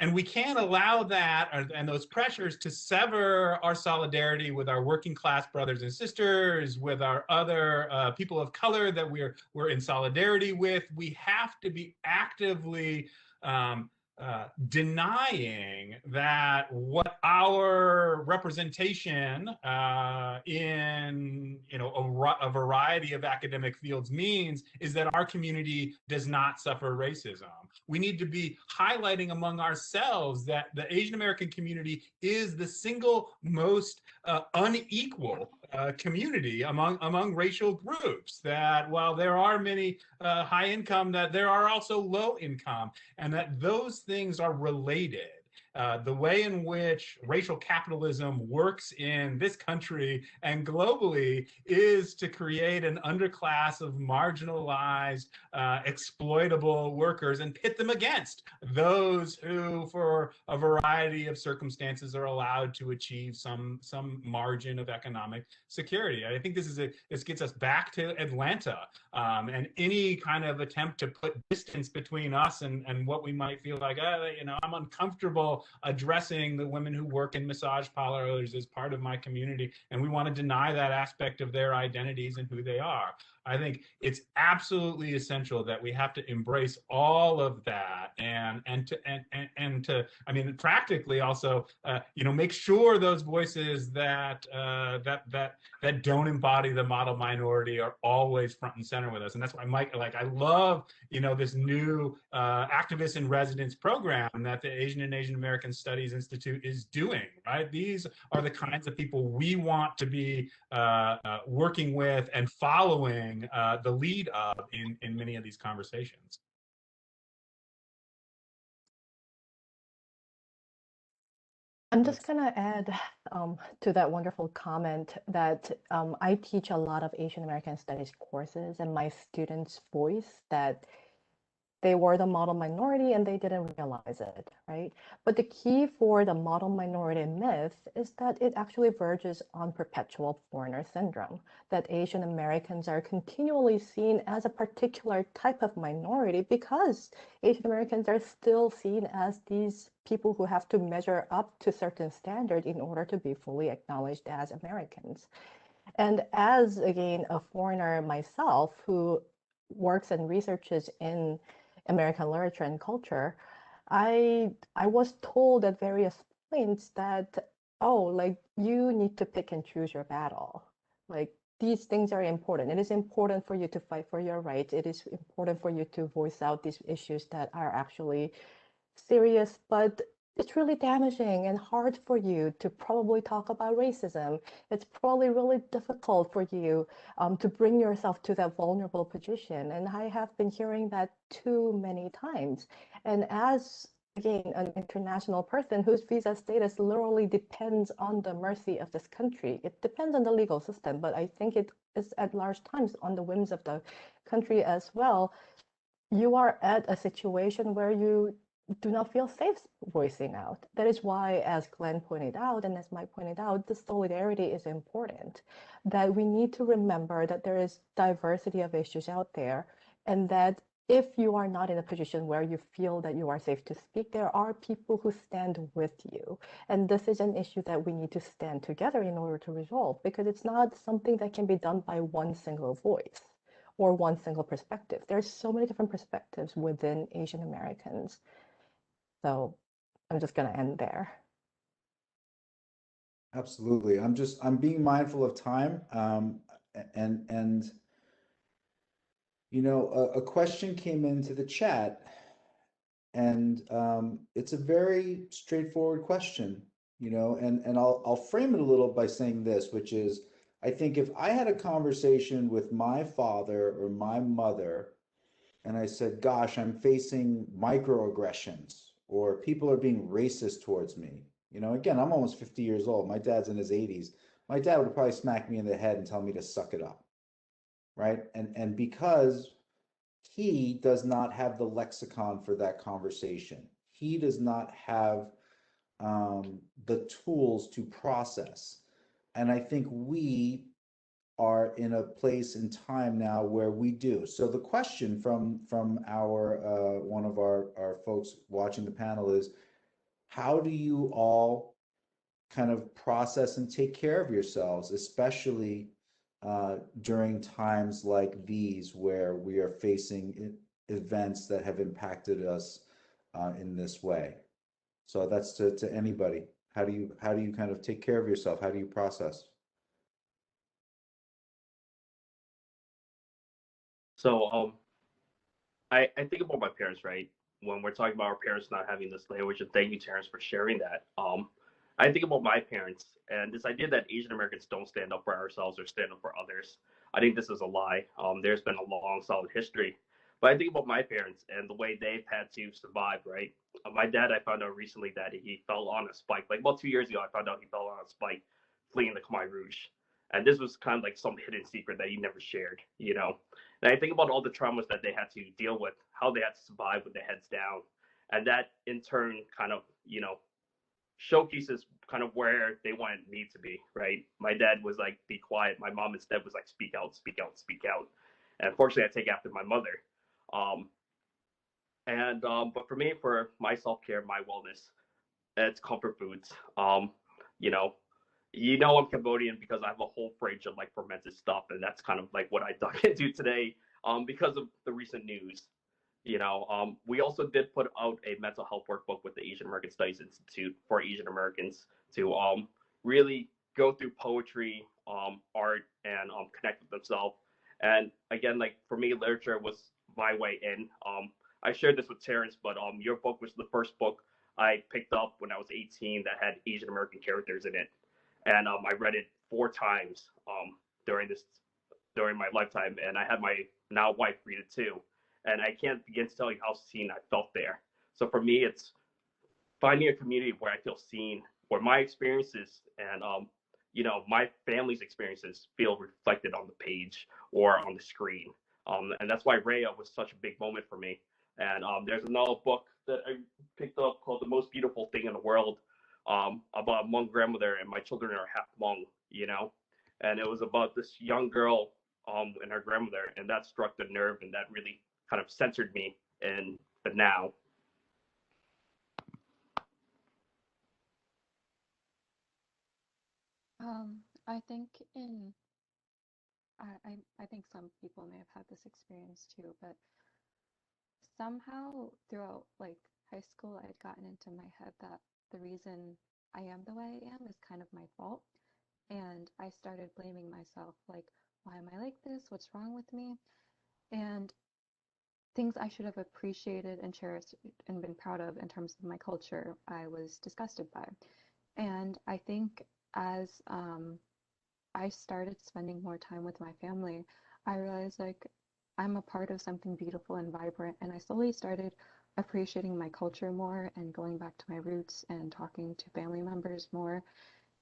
And we can't allow that and those pressures to sever our solidarity with our working class brothers and sisters, with our other people of color that we're in solidarity with. We have to be actively denying that what our representation in a variety of academic fields means is that our community does not suffer racism. We need to be highlighting among ourselves that the Asian American community is the single most unequal community among racial groups. That while there are many high income, that there are also low income, and that those things are related. The way in which racial capitalism works in this country and globally is to create an underclass of marginalized, exploitable workers and pit them against those who, for a variety of circumstances, are allowed to achieve some margin of economic security. I think this gets us back to Atlanta, and any kind of attempt to put distance between us and what we might feel like, I'm uncomfortable addressing the women who work in massage parlors as part of my community, and we want to deny that aspect of their identities and who they are. I think it's absolutely essential that we have to embrace all of that and to I mean, practically also make sure those voices that don't embody the model minority are always front and center with us. And that's why I love this new activist in residence program that the Asian and Asian American Studies Institute is doing. Right, these are the kinds of people we want to be working with and following the lead of in many of these conversations. I'm just going to add to that wonderful comment that I teach a lot of Asian American Studies courses, and my students voice that they were the model minority and they didn't realize it, right? But the key for the model minority myth is that it actually verges on perpetual foreigner syndrome, that Asian Americans are continually seen as a particular type of minority because Asian Americans are still seen as these people who have to measure up to certain standard in order to be fully acknowledged as Americans. And as, again, a foreigner myself who works and researches in American literature and culture, I was told at various points that, oh, like you need to pick and choose your battle. Like these things are important. It is important for you to fight for your rights. It is important for you to voice out these issues that are actually serious, but it's really damaging and hard for you to probably talk about racism. It's probably really difficult for you to bring yourself to that vulnerable position. And I have been hearing that too many times. And as, again, an international person whose visa status literally depends on the mercy of this country, it depends on the legal system, but I think it is at large times on the whims of the country as well. You are at a situation where you do not feel safe voicing out. That is why, as Glenn pointed out, and as Mike pointed out, the solidarity is important. That we need to remember that there is diversity of issues out there, and that if you are not in a position where you feel that you are safe to speak, there are people who stand with you. And this is an issue that we need to stand together in order to resolve, because it's not something that can be done by one single voice or one single perspective. There's so many different perspectives within Asian Americans. So I'm just going to end there. Absolutely. I'm being mindful of time. And a question came into the chat, and it's a very straightforward question, and I'll frame it a little by saying this, which is, I think if I had a conversation with my father or my mother, and I said, gosh, I'm facing microaggressions, or people are being racist towards me. Again, I'm almost 50 years old. My dad's in his 80s. My dad would probably smack me in the head and tell me to suck it up, right? And because he does not have the lexicon for that conversation, he does not have the tools to process. And I think we are in a place in time now where we do. So the question from our one of our folks watching the panel is, how do you all kind of process and take care of yourselves, especially during times like these where we are facing events that have impacted us in this way. So that's to anybody. How do you kind of take care of yourself? How do you process? So I think about my parents, right? When we're talking about our parents not having this language, and thank you, Terrence, for sharing that. I think about my parents and this idea that Asian Americans don't stand up for ourselves or stand up for others. I think this is a lie. There's been a long, solid history. But I think about my parents and the way they've had to survive, right? My dad, I found out recently that he fell on a spike. Like about 2 years ago, I found out he fell on a spike fleeing the Khmer Rouge. And this was kind of like some hidden secret that he never shared, you know? And I think about all the traumas that they had to deal with, how they had to survive with their heads down. And that in turn kind of, showcases kind of where they wanted me to be, right? My dad was like, be quiet. My mom instead was like, speak out, speak out, speak out. And unfortunately, I take after my mother. Um, but for me, for my self care, my wellness, it's comfort foods. You know, I'm Cambodian because I have a whole fridge of like fermented stuff, and that's kind of like what I dug into today. Because of the recent news. We also did put out a mental health workbook with the Asian American Studies Institute for Asian Americans to really go through poetry, art, and connect with themselves. And again, like for me, literature was my way in. I shared this with Terrence, but your book was the first book I picked up when I was 18 that had Asian American characters in it, and I read it 4 times during this during my lifetime, and I had my now wife read it too. And I can't begin to tell you how seen I felt there. So for me, it's finding a community where I feel seen, where my experiences and my family's experiences feel reflected on the page or on the screen. And that's why Raya was such a big moment for me. And there's another book that I picked up called The Most Beautiful Thing in the World, about a Hmong grandmother, and my children are half Hmong. And it was about this young girl and her grandmother, and that struck the nerve, and that really kind of centered me in the now. I think I think some people may have had this experience too, but somehow throughout like high school, I'd gotten into my head that the reason I am the way I am is kind of my fault. And I started blaming myself, like, why am I like this? What's wrong with me? And things I should have appreciated and cherished and been proud of in terms of my culture, I was disgusted by. And I think as I started spending more time with my family, I realized like I'm a part of something beautiful and vibrant, and I slowly started appreciating my culture more and going back to my roots and talking to family members more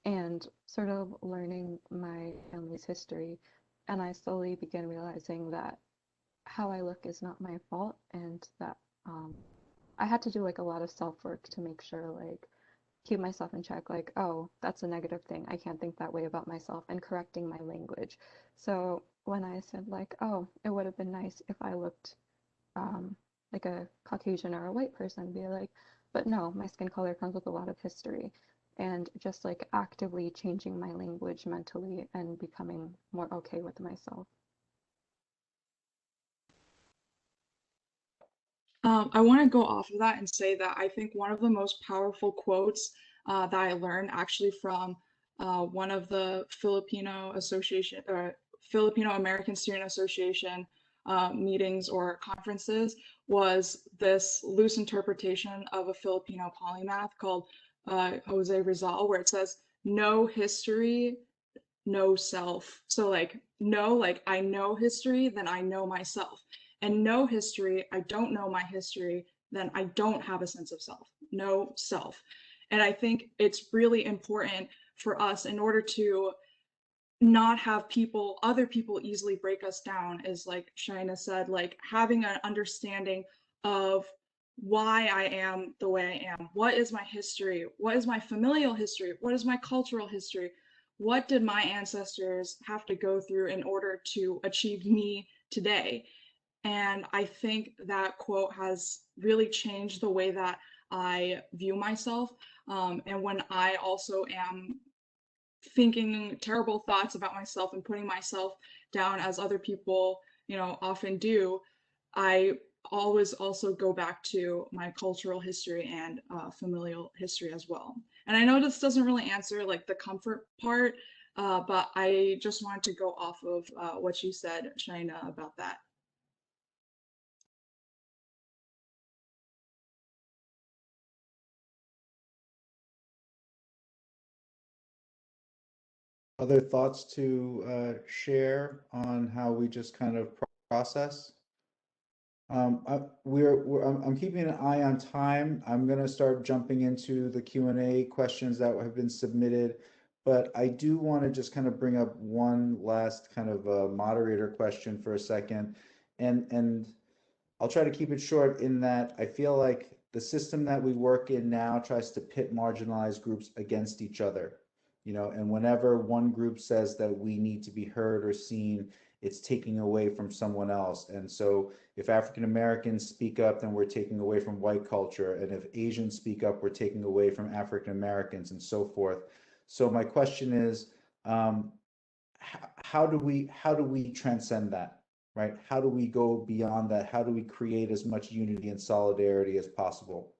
and sort of learning my family's history. And I slowly began realizing that how I look is not my fault, and that I had to do like a lot of self work to make sure like keep myself in check, like, oh, that's a negative thing, I can't think that way about myself, and correcting my language. So when I said like, oh, it would have been nice if I looked like a Caucasian or a white person, be like, but no, my skin color comes with a lot of history. And just like actively changing my language mentally and becoming more okay with myself. I want to go off of that and say that I think one of the most powerful quotes that I learned actually from one of the Filipino American Student Association meetings or conferences was this loose interpretation of a Filipino polymath called Jose Rizal, where it says, "No history, no self." So like, no, like I know history, then I know myself. And no history, I don't know my history, then I don't have a sense of self, no self. And I think it's really important for us in order to not have other people easily break us down, is like Shaina said, like having an understanding of why I am the way I am. What is my history? What is my familial history? What is my cultural history? What did my ancestors have to go through in order to achieve me today? And I think that quote has really changed the way that I view myself. And when I also am thinking terrible thoughts about myself and putting myself down as other people, often do, I always also go back to my cultural history and familial history as well. And I know this doesn't really answer like the comfort part, but I just wanted to go off of what you said, Shaina, about that. Other thoughts to share on how we just kind of process? I'm keeping an eye on time. I'm going to start jumping into the Q&A questions that have been submitted, but I do want to just kind of bring up one last kind of moderator question for a second, and I'll try to keep it short in that I feel like the system that we work in now tries to pit marginalized groups against each other, and whenever one group says that we need to be heard or seen, it's taking away from someone else. And so if African Americans speak up, then we're taking away from white culture. And if Asians speak up, we're taking away from African Americans and so forth. So my question is, how do we transcend that? Right? How do we go beyond that? How do we create as much unity and solidarity as possible?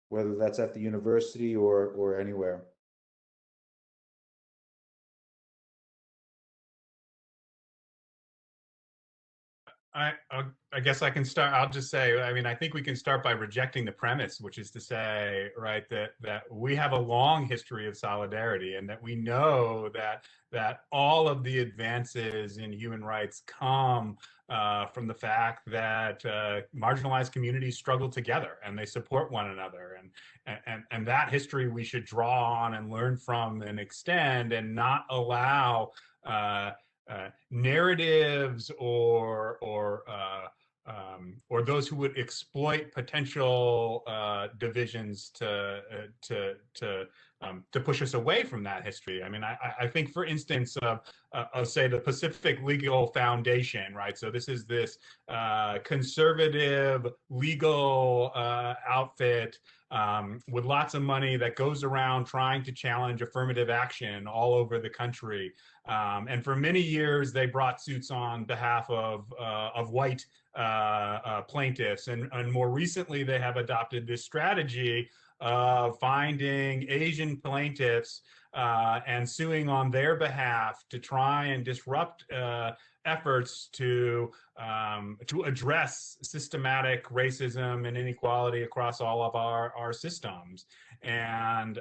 Whether that's at the university or anywhere. I guess I can start. I'll just say, I mean, I think we can start by rejecting the premise, which is to say, right, that we have a long history of solidarity, and that we know that all of the advances in human rights come from the fact that marginalized communities struggle together and they support one another, and that history we should draw on and learn from and extend, and not allow narratives or those who would exploit potential divisions to push us away from that history. I mean, I think, for instance, of say the Pacific Legal Foundation, right? So this is this conservative legal outfit with lots of money that goes around trying to challenge affirmative action all over the country. And for many years, they brought suits on behalf of white plaintiffs. And more recently, they have adopted this strategy of finding Asian plaintiffs and suing on their behalf to try and disrupt efforts to address systematic racism and inequality across all of our systems. And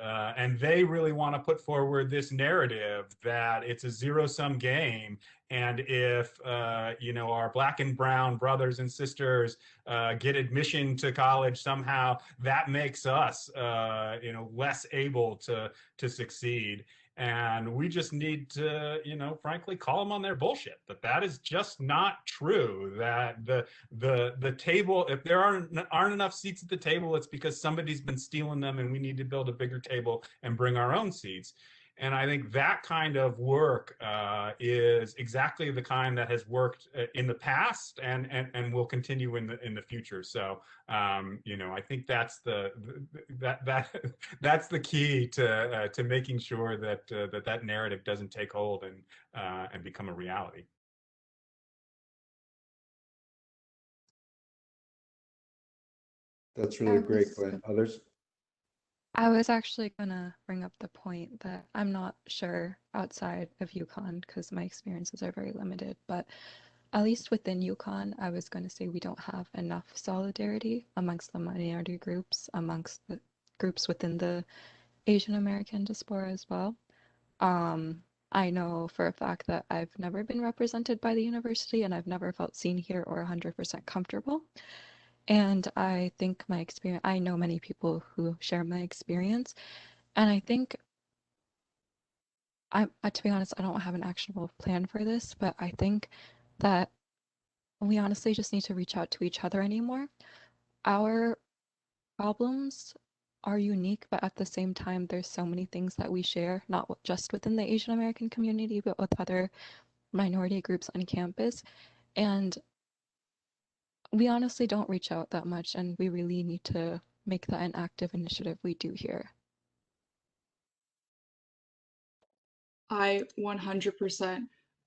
they really want to put forward this narrative that it's a zero-sum game, and if our Black and brown brothers and sisters get admission to college somehow, that makes us less able to succeed. And we just need to, frankly, call them on their bullshit. That is just not true. That the table, if there aren't enough seats at the table, it's because somebody's been stealing them, and we need to build a bigger table and bring our own seats. And I think that kind of work is exactly the kind that has worked in the past and will continue in the future. So I think that's that's the key to making sure that that narrative doesn't take hold and become a reality. That's really great, Glenn. Others? I was actually gonna bring up the point that I'm not sure outside of UConn because my experiences are very limited, but at least within UConn, I was going to say we don't have enough solidarity amongst the minority groups, amongst the groups within the Asian American diaspora as well. I know for a fact that I've never been represented by the university, and I've never felt seen here or 100% comfortable. And I think I know many people who share my experience, and I think to be honest, I don't have an actionable plan for this, but I think that we honestly just need to reach out to each other anymore. Our problems are unique, but at the same time, there's so many things that we share, not just within the Asian American community, but with other minority groups on campus. And we honestly don't reach out that much, and we really need to make that an active initiative we do here. I 100%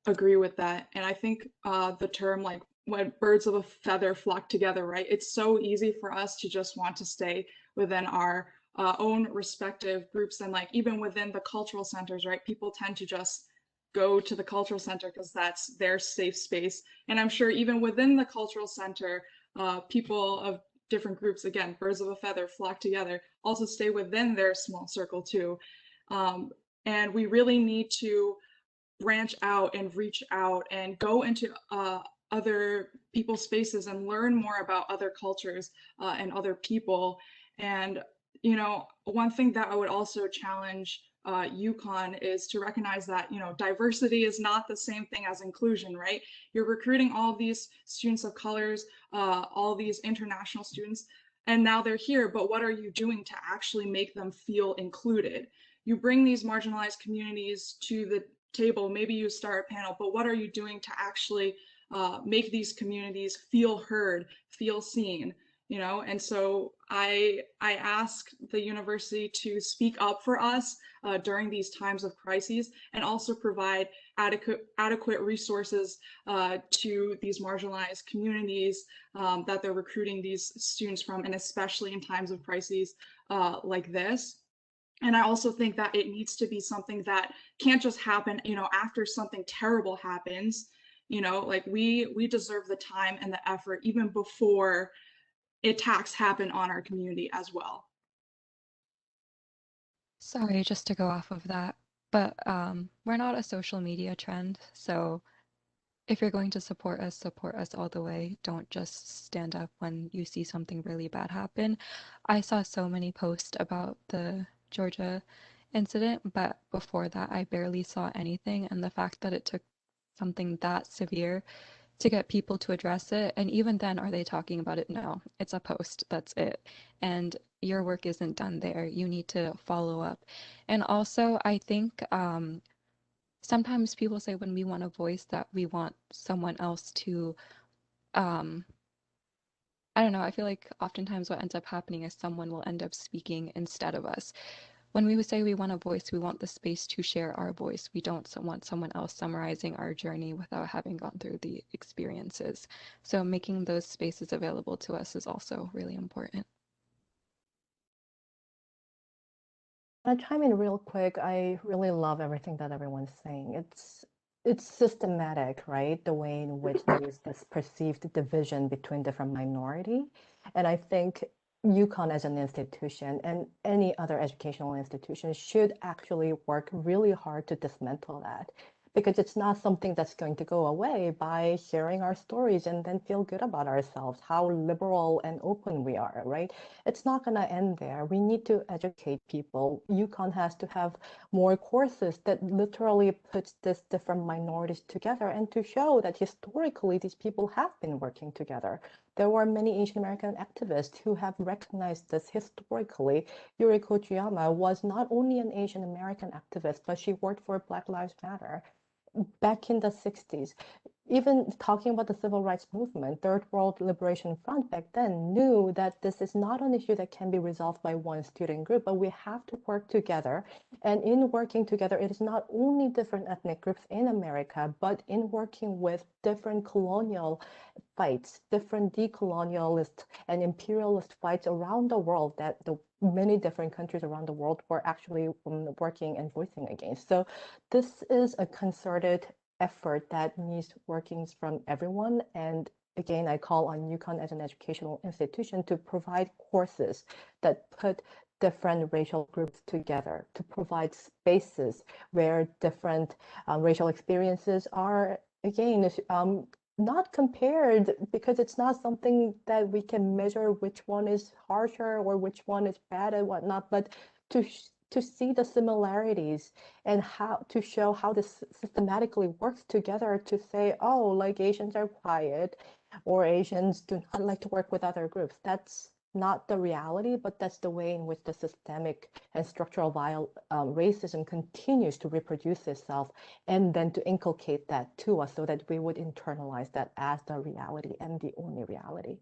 agree with that. And I think the term like when birds of a feather flock together, right? It's so easy for us to just want to stay within our own respective groups and like even within the cultural centers, right? People tend to just go to the cultural center because that's their safe space. And I'm sure even within the cultural center, people of different groups, again, birds of a feather flock together, also stay within their small circle too. Um, and we really need to branch out and reach out and go into other people's spaces and learn more about other cultures and other people. And, you know, one thing that I would also challenge UConn is to recognize that, you know, diversity is not the same thing as inclusion, right? You're recruiting all these students of colors, all these international students, and now they're here, but what are you doing to actually make them feel included? You bring these marginalized communities to the table, maybe you start a panel, but what are you doing to actually make these communities feel heard, feel seen, you know? And so I ask the university to speak up for us during these times of crises and also provide adequate resources to these marginalized communities that they're recruiting these students from, and especially in times of crises like this. And I also think that it needs to be something that can't just happen, you know, after something terrible happens. You know, like we deserve the time and the effort even before attacks happen on our community as well. Sorry, just to go off of that, but we're not a social media trend, so if you're going to support us all the way. Don't just stand up when you see something really bad happen. I saw so many posts about the Georgia incident, but before that, I barely saw anything. And the fact that it took something that severe to get people to address it, and even then, are they talking about it? No, it's a post, that's it. And your work isn't done there. You need to follow up. And also, I think sometimes people say when we want a voice that we want someone else to um I don't know, I feel like oftentimes what ends up happening is someone will end up speaking instead of us. When we say we want a voice, we want the space to share our voice. We don't want someone else summarizing our journey without having gone through the experiences. So making those spaces available to us is also really important. I'll chime in real quick. I really love everything that everyone's saying. It's systematic, right? The way in which there is this perceived division between different minority. And I think UConn as an institution and any other educational institution should actually work really hard to dismantle that, because it's not something that's going to go away by sharing our stories and then feel good about ourselves, how liberal and open we are, right? It's not going to end there. We need to educate people. UConn has to have more courses that literally puts these different minorities together and to show that historically these people have been working together. There were many Asian American activists who have recognized this historically. Yuri Kochiyama was not only an Asian American activist, but she worked for Black Lives Matter back in the 60s. Even talking about the civil rights movement, Third World Liberation Front back then knew that this is not an issue that can be resolved by one student group, but we have to work together. And in working together, it is not only different ethnic groups in America, but in working with different colonial fights, different decolonialist and imperialist fights around the world that the many different countries around the world were actually working and voicing against. So this is a concerted effort that needs workings from everyone. And again, I call on UConn as an educational institution to provide courses that put different racial groups together, to provide spaces where different racial experiences are, again, not compared, because it's not something that we can measure which one is harsher or which one is bad and whatnot, but to see the similarities and how to show how this systematically works together to say, oh, like Asians are quiet or Asians do not like to work with other groups. That's not the reality, but that's the way in which the systemic and structural racism continues to reproduce itself, and then to inculcate that to us so that we would internalize that as the reality and the only reality.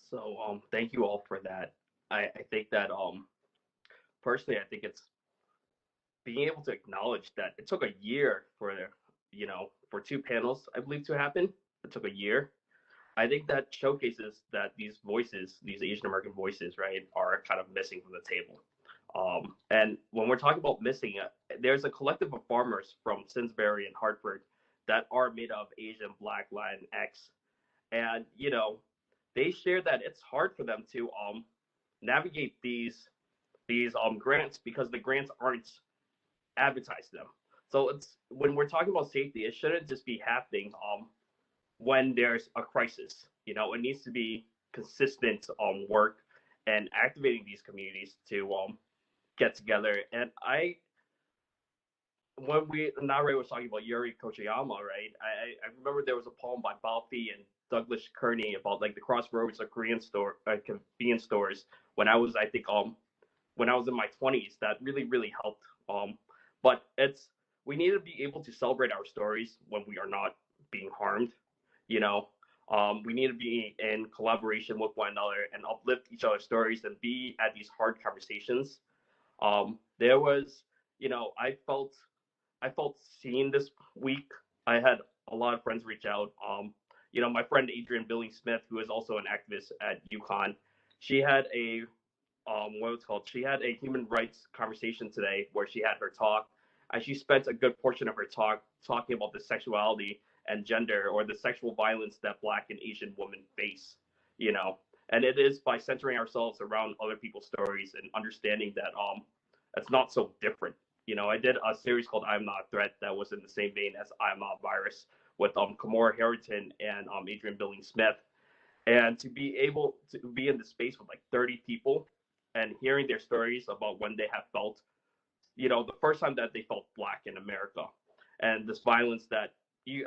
So thank you all for that. I think that personally I think it's being able to acknowledge that it took a year for, for two panels, I believe, to happen. It took a year. I think that showcases that these voices, these Asian American voices, right, are kind of missing from the table. And when we're talking about missing, there's a collective of farmers from Simsbury and Hartford that are made of Asian, Black, Latinx, and they share that it's hard for them to navigate these grants because the grants aren't advertised to them. So it's when we're talking about safety, it shouldn't just be happening when there's a crisis. It needs to be consistent work and activating these communities to get together. And when Nare was talking about Yuri Kochiyama, right? I remember there was a poem by Balfi and Douglas Kearney about like the crossroads of convenience stores when I was, I think, when I was in my 20s. That really helped. But we need to be able to celebrate our stories when we are not being harmed. We need to be in collaboration with one another and uplift each other's stories and be at these hard conversations. There was, I felt seen this week. I had a lot of friends reach out. My friend Adrian Billing Smith, who is also an activist at UConn, she had a she had a human rights conversation today where she had her talk, and she spent a good portion of her talk talking about the sexuality and gender, or the sexual violence that Black and Asian women face. And it is by centering ourselves around other people's stories and understanding that it's not so different. I did a series called I'm Not a Threat that was in the same vein as I'm Not a Virus with Kamora Harrington and Adrian Billing Smith. And to be able to be in the space with like 30 people and hearing their stories about when they have felt, the first time that they felt Black in America, and this violence that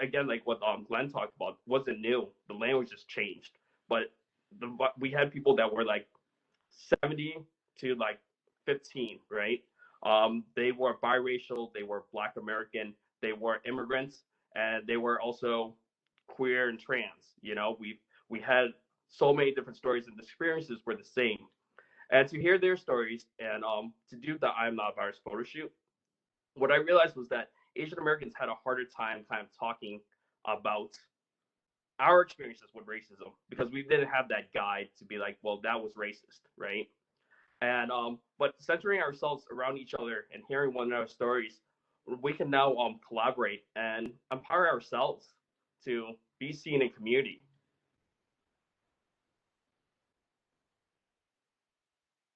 again, like what Glenn talked about, wasn't new. The language just changed, but we had people that were like 70 to like 15, right? They were biracial, they were Black American, they were immigrants, and they were also queer and trans. We had so many different stories, and the experiences were the same. And to hear their stories and to do the I'm Not a Virus photo shoot, what I realized was that Asian Americans had a harder time kind of talking about our experiences with racism because we didn't have that guide to be like, well, that was racist, right? And but centering ourselves around each other and hearing one another's stories, we can now collaborate and empower ourselves to be seen in community.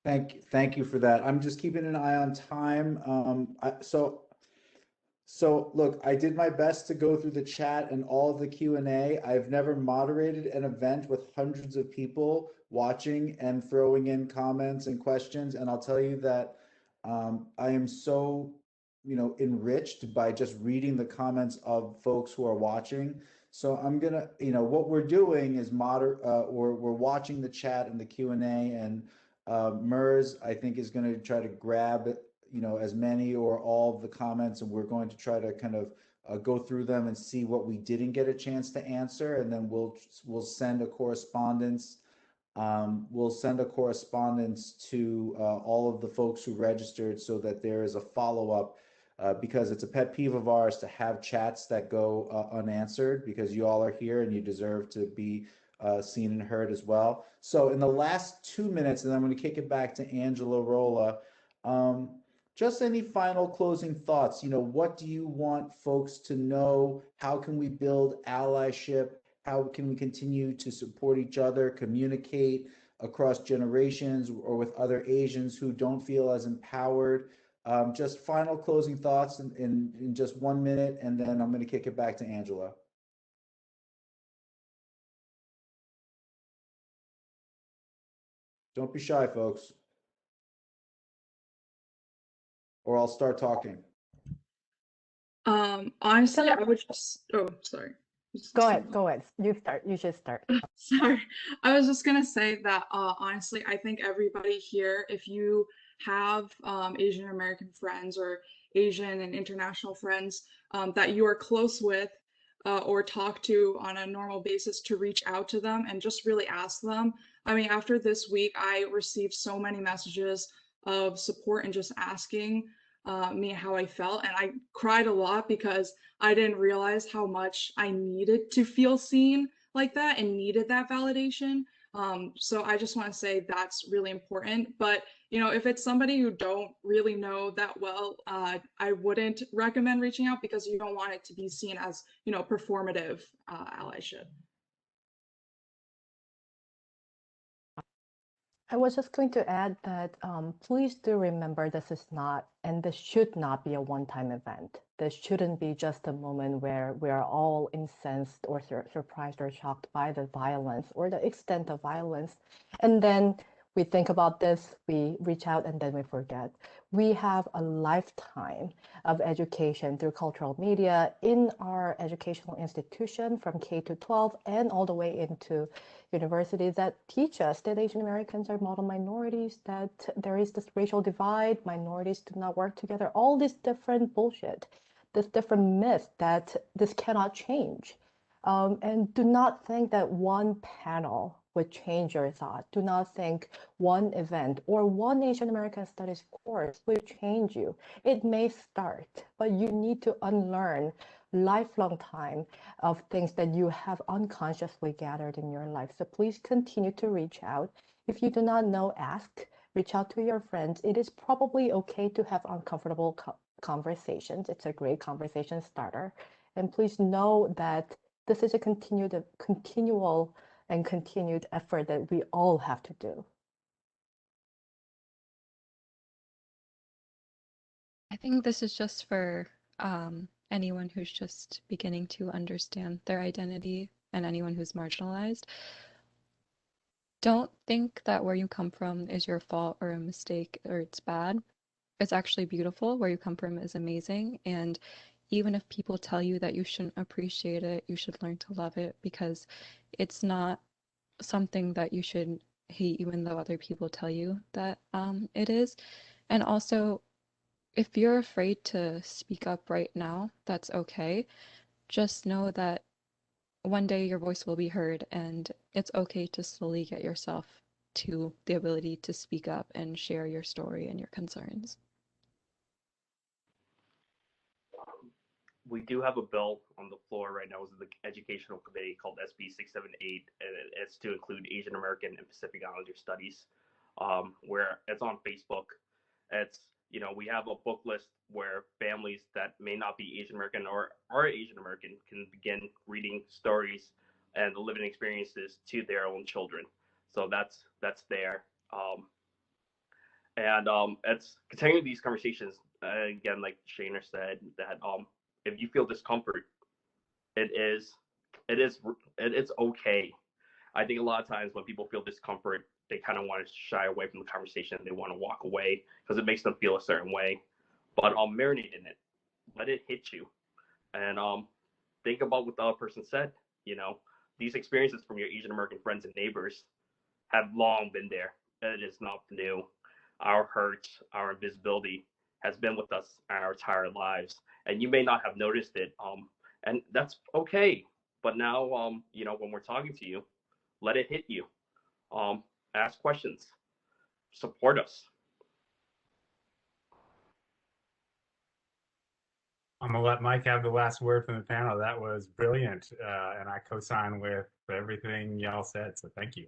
Thank you for that. I'm just keeping an eye on time. So look, I did my best to go through the chat and all of the Q&A. I've never moderated an event with hundreds of people watching and throwing in comments and questions. And I'll tell you that I am so, enriched by just reading the comments of folks who are watching. So I'm gonna, what we're doing is we're watching the chat and the Q&A, and MERS, I think, is going to try to grab as many or all of the comments, and we're going to try to kind of go through them and see what we didn't get a chance to answer, and then we'll send a correspondence. We'll send a correspondence to all of the folks who registered so that there is a follow-up, because it's a pet peeve of ours to have chats that go unanswered, because you all are here and you deserve to be seen and heard as well. So in the last 2 minutes, and I'm going to kick it back to Angela Rolla, just any final closing thoughts? What do you want folks to know? How can we build allyship? How can we continue to support each other, communicate across generations or with other Asians who don't feel as empowered? Just final closing thoughts in just 1 minute, and then I'm going to kick it back to Angela. Don't be shy, folks, or I'll start talking. Honestly, I would just, oh, sorry. Go ahead. You should start. Sorry. I was just gonna say that honestly, I think everybody here, if you have Asian American friends or Asian and international friends that you are close with or talk to on a normal basis, to reach out to them and just really ask them. I mean, after this week, I received so many messages of support and just asking me how I felt, and I cried a lot because I didn't realize how much I needed to feel seen like that and needed that validation. So I just want to say that's really important. But if it's somebody you don't really know that well, I wouldn't recommend reaching out because you don't want it to be seen as performative allyship. I was just going to add that please do remember this is not, and this should not be a one-time event. This shouldn't be just a moment where we are all incensed or surprised or shocked by the violence or the extent of violence. And then we think about this, we reach out, and then we forget. We have a lifetime of education through cultural media in our educational institution from K to 12 and all the way into universities that teach us that Asian Americans are model minorities, that there is this racial divide, minorities do not work together, all this different bullshit, this different myth that this cannot change. And do not think that one panel would change your thought. Do not think one event or one Asian American studies course will change you. It may start, but you need to unlearn lifelong time of things that you have unconsciously gathered in your life. So please continue to reach out. If you do not know, ask, reach out to your friends. It is probably okay to have uncomfortable conversations. It's a great conversation starter. And please know that this is a continual and continued effort that we all have to do. I think this is just for anyone who's just beginning to understand their identity and anyone who's marginalized. Don't think that where you come from is your fault or a mistake or it's bad. It's actually beautiful. Where you come from is amazing. And even if people tell you that you shouldn't appreciate it, you should learn to love it because it's not something that you should hate, even though other people tell you that it is. And also, if you're afraid to speak up right now, that's okay. Just know that one day your voice will be heard, and it's okay to slowly get yourself to the ability to speak up and share your story and your concerns. We do have a bill on the floor right now. It's the Educational Committee called SB 678, and it's to include Asian American and Pacific Islander studies, where it's on Facebook. It's we have a book list where families that may not be Asian American or are Asian American can begin reading stories and the living experiences to their own children. So that's there. And it's continuing these conversations again, like Shayna said, that if you feel discomfort, it is it's okay. I think a lot of times when people feel discomfort, they kind of want to shy away from the conversation. They want to walk away because it makes them feel a certain way. But marinate in it, let it hit you, and think about what the other person said. These experiences from your Asian American friends and neighbors have long been there. It is not new. Our hurt, our invisibility has been with us our entire lives, and you may not have noticed it. And that's okay. But now, when we're talking to you, let it hit you. Ask questions. Support us. I'm gonna let Mike have the last word from the panel. That was brilliant, and I co-sign with everything y'all said. So thank you.